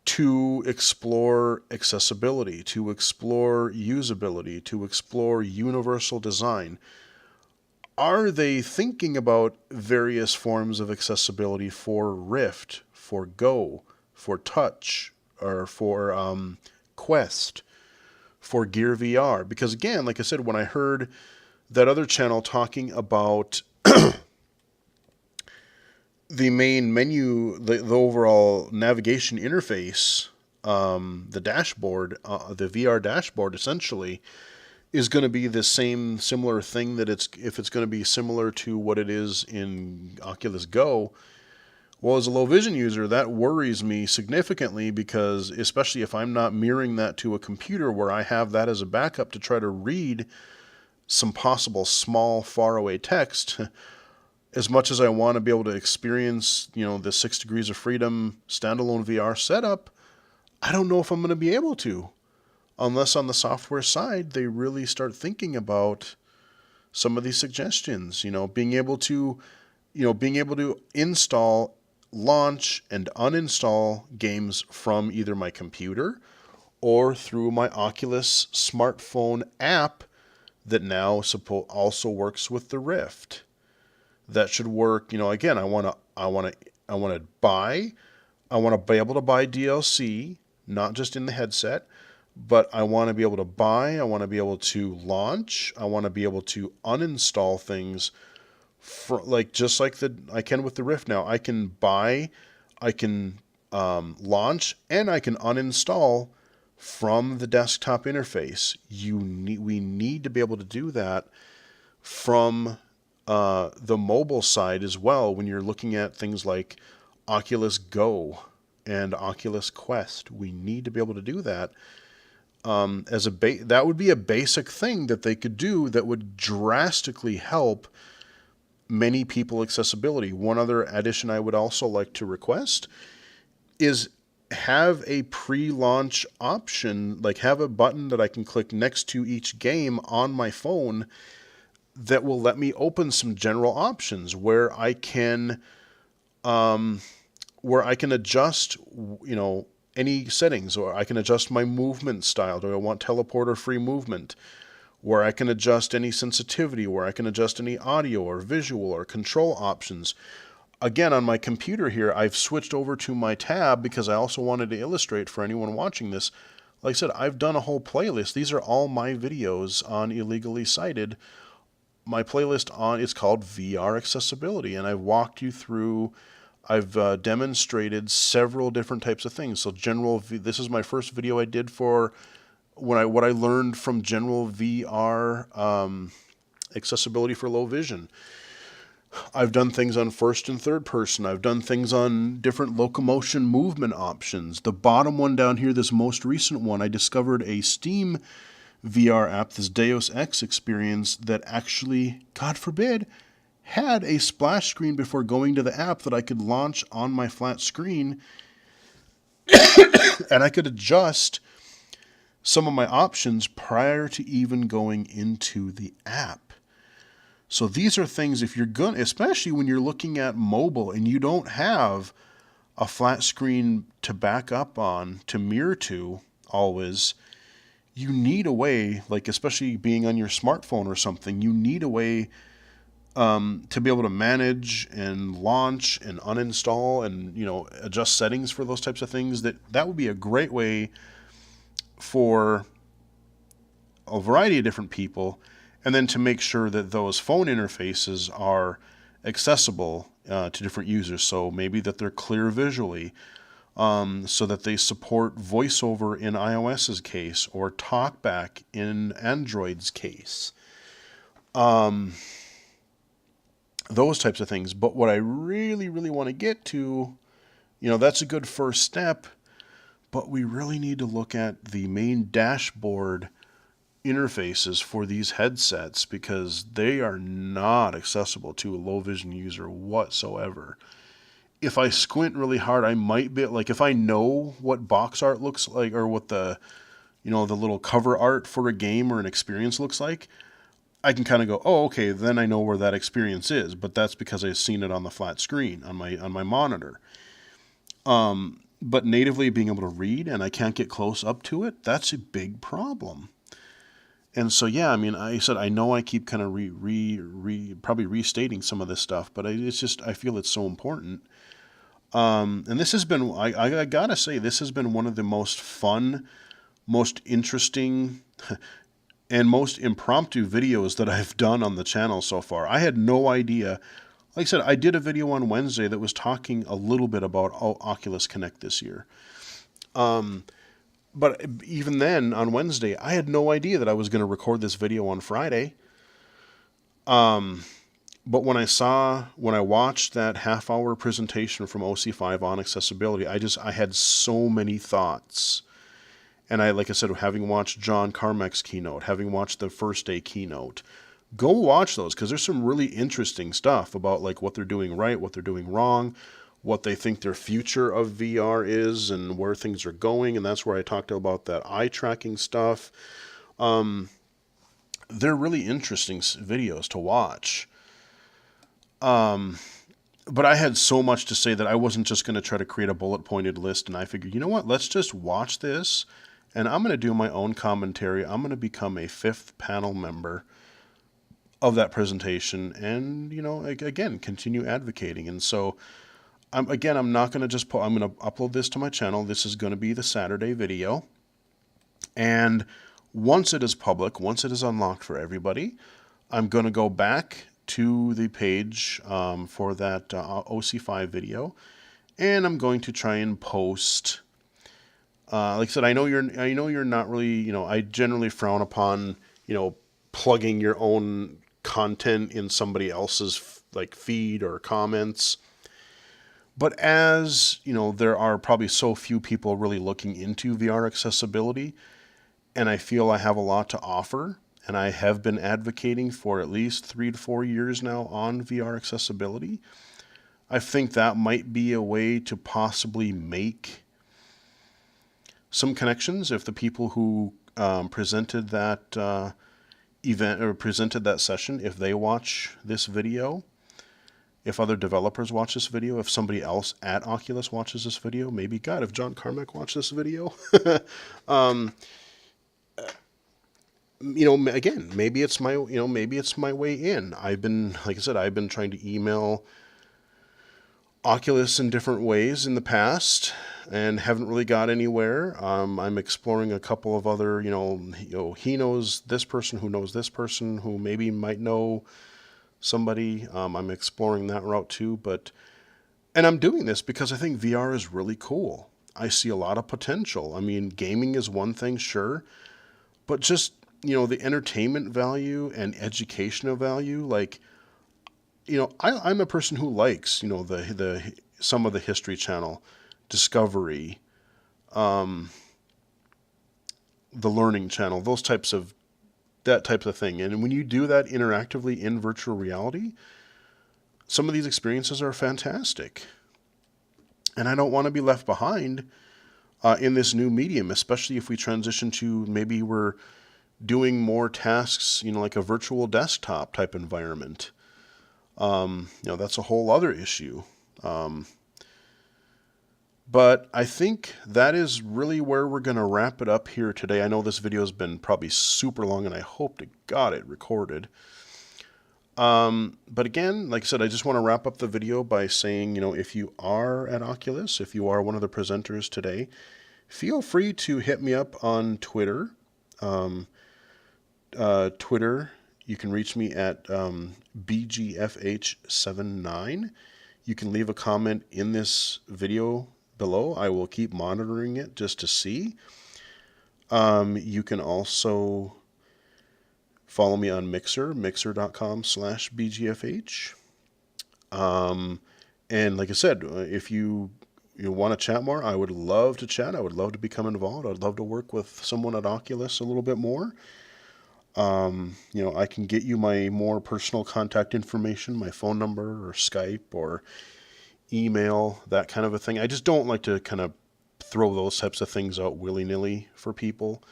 to explore accessibility, to explore usability, to explore universal design. Are they thinking about various forms of accessibility for Rift, for Go, for Touch, or for Quest, for Gear VR? Because again, like I said, when I heard that other channel talking about the main menu, the overall navigation interface, the dashboard, the VR dashboard essentially is going to be the similar thing, that if it's going to be similar to what it is in Oculus Go. Well, as a low vision user, that worries me significantly, because especially if I'm not mirroring that to a computer where I have that as a backup to try to read some possible small faraway text, as much as I want to be able to experience, the 6 Degrees of Freedom standalone VR setup, I don't know if I'm going to be able to, unless on the software side they really start thinking about some of these suggestions. Being able to install, launch, and uninstall games from either my computer or through my Oculus smartphone app that now also works with the Rift. That should work. Again, I want to be able to buy DLC, not just in the headset, but I want to be able to buy, I want to be able to launch, I want to be able to uninstall things, just like I can with the Rift now. I can buy, I can launch, and I can uninstall from the desktop interface. We need to be able to do that from the mobile side as well, when you're looking at things like Oculus Go and Oculus Quest. We need to be able to do that. That would be a basic thing that they could do that would drastically help many people accessibility. One other addition I would also like to request is have a pre-launch option, like have a button that I can click next to each game on my phone that will let me open some general options where I can adjust, any settings, or I can adjust my movement style. Do I want teleporter free movement? Where I can adjust any sensitivity, where I can adjust any audio or visual or control options. again, on my computer here, I've switched over to my tab because I also wanted to illustrate for anyone watching this. Like I said, I've done a whole playlist. These are all my videos on Illegally Cited. My playlist it's called VR Accessibility, and I've walked you through, I've demonstrated several different types of things. So this is my first video I did for what I learned from general VR accessibility for low vision. I've done things on first and third person. I've done things on different locomotion movement options. The bottom one down here, this most recent one, I discovered a Steam VR app, this Deus Ex experience, that actually, God forbid, had a splash screen before going to the app that I could launch on my flat screen, and I could adjust some of my options prior to even going into the app. So these are things, if you're going, especially when you're looking at mobile and you don't have a flat screen to back up on, to mirror to always, you need a way, like especially being on your smartphone or something, you need a way to be able to manage and launch and uninstall and, adjust settings for those types of things. That would be a great way for a variety of different people. And then to make sure that those phone interfaces are accessible to different users. So maybe that they're clear visually, so that they support voiceover in iOS's case or talkback in Android's case. Those types of things. But what I really, really want to get to, that's a good first step, but we really need to look at the main dashboard interfaces for these headsets, because they are not accessible to a low vision user whatsoever. If I squint really hard, I might be like, if I know what box art looks like, or what the little cover art for a game or an experience looks like, I can kind of go, oh, okay, then I know where that experience is. But that's because I've seen it on the flat screen on my monitor. But natively being able to read and I can't get close up to it, that's a big problem. And so, yeah, I mean, I said, I know I keep kind of probably restating some of this stuff, but it's just, I feel it's so important. And this has been, I gotta say, this has been one of the most fun, most interesting, and most impromptu videos that I've done on the channel so far. I had no idea. Like I said, I did a video on Wednesday that was talking a little bit about Oculus Connect this year. But even then, on Wednesday, I had no idea that I was going to record this video on Friday. But when I watched that half-hour presentation from OC5 on accessibility, I had so many thoughts. And like I said, having watched John Carmack's keynote, having watched the first day keynote, go watch those, because there's some really interesting stuff about like what they're doing right, what they're doing wrong, what they think their future of VR is, and where things are going. And that's where I talked about that eye tracking stuff. They're really interesting videos to watch. But I had so much to say that I wasn't just going to try to create a bullet pointed list. And I figured, you know what, let's just watch this. And I'm going to do my own commentary. I'm going to become a fifth panel member of that presentation and, again, continue advocating. And so, I'm not going to just I'm going to upload this to my channel. This is going to be the Saturday video. And once it is public, once it is unlocked for everybody, I'm going to go back to the page for that OC5 video. And I'm going to try and post, like I said, I know you're not really, I generally frown upon, plugging your own content in somebody else's like feed or comments. But as, there are probably so few people really looking into VR accessibility, and I feel I have a lot to offer, and I have been advocating for at least 3 to 4 years now on VR accessibility, I think that might be a way to possibly make some connections if the people who presented that event or presented that session, if they watch this video, if other developers watch this video, if somebody else at Oculus watches this video, maybe, God, if John Carmack watched this video, again, maybe it's my way in. Like I said, I've been trying to email Oculus in different ways in the past and haven't really got anywhere. I'm exploring a couple of other, he knows this person who knows this person who maybe might know somebody. I'm exploring that route too, and I'm doing this because I think VR is really cool. I see a lot of potential. I mean, gaming is one thing, sure, but just, the entertainment value and educational value, like, I'm a person who likes, the some of the History Channel, Discovery, the Learning Channel, that types of thing. And when you do that interactively in virtual reality, some of these experiences are fantastic. And I don't want to be left behind in this new medium, especially if we transition to maybe we're doing more tasks, like a virtual desktop type environment. That's a whole other issue. But I think that is really where we're going to wrap it up here today. I know this video has been probably super long, and I hope to God it recorded. But again, like I said, I just want to wrap up the video by saying, if you are at Oculus, if you are one of the presenters today, feel free to hit me up on Twitter. You can reach me at BGFH79. You can leave a comment in this video below. I will keep monitoring it just to see. You can also follow me on Mixer, mixer.com/BGFH. And like I said, if you want to chat more, I would love to chat. I would love to become involved. I'd love to work with someone at Oculus a little bit more. I can get you my more personal contact information, my phone number or Skype or email, that kind of a thing. I just don't like to kind of throw those types of things out willy-nilly for people.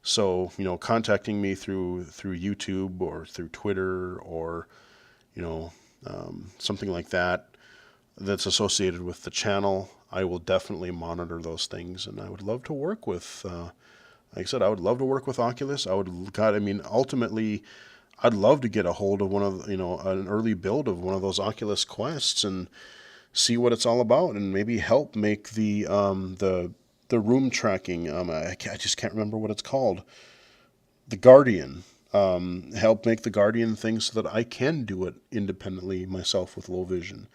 So, contacting me through YouTube or through Twitter or, something like that that's associated with the channel, I will definitely monitor those things. And I would love to work with, like I said, I would love to work with Oculus. Ultimately, I'd love to get a hold of one of, an early build of one of those Oculus Quests and see what it's all about, and maybe help make the room tracking. I just can't remember what it's called. The Guardian. Help make the Guardian thing so that I can do it independently myself with low vision,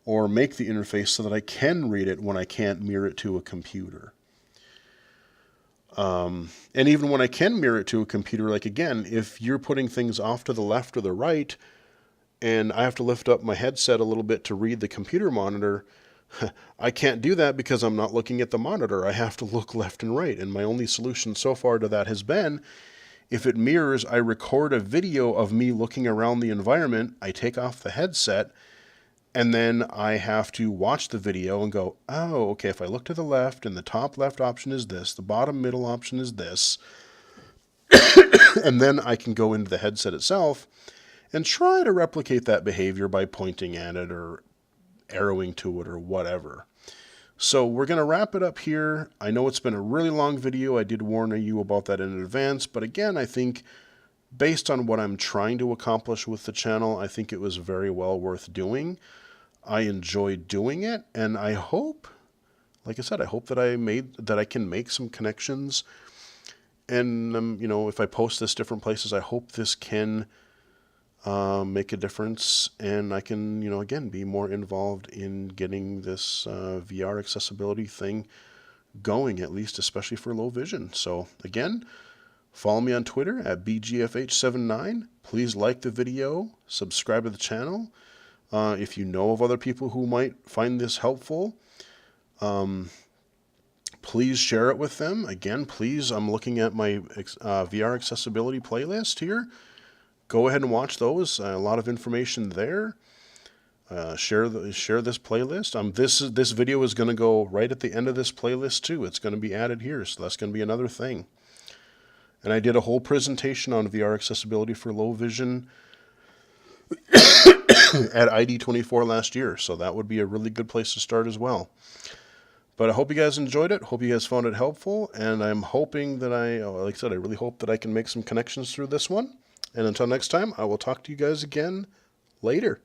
or make the interface so that I can read it when I can't mirror it to a computer. And even when I can mirror it to a computer, like again, if you're putting things off to the left or the right, and I have to lift up my headset a little bit to read the computer monitor, I can't do that because I'm not looking at the monitor. I have to look left and right. And my only solution so far to that has been, if it mirrors, I record a video of me looking around the environment, I take off the headset, and then I have to watch the video and go, oh, okay, if I look to the left and the top left option is this, the bottom middle option is this, and then I can go into the headset itself and try to replicate that behavior by pointing at it or arrowing to it or whatever. So we're going to wrap it up here. I know it's been a really long video. I did warn you about that in advance, but again, I think based on what I'm trying to accomplish with the channel, I think it was very well worth doing. I enjoyed doing it, and I hope, like I said, I hope that I can make some connections. And if I post this different places, I hope this can make a difference, and I can, again, be more involved in getting this VR accessibility thing going, at least, especially for low vision. So again, follow me on Twitter at BGFH79. Please like the video, subscribe to the channel. If you know of other people who might find this helpful, please share it with them. Again, please, I'm looking at my VR accessibility playlist here. Go ahead and watch those. A lot of information there. Share this playlist. This video is going to go right at the end of this playlist too. It's going to be added here, so that's going to be another thing. And I did a whole presentation on VR accessibility for low vision at ID24 last year, so that would be a really good place to start as well. But I hope you guys enjoyed it. Hope you guys found it helpful, and I'm hoping that like I said, I really hope that I can make some connections through this one. And until next time, I will talk to you guys again later.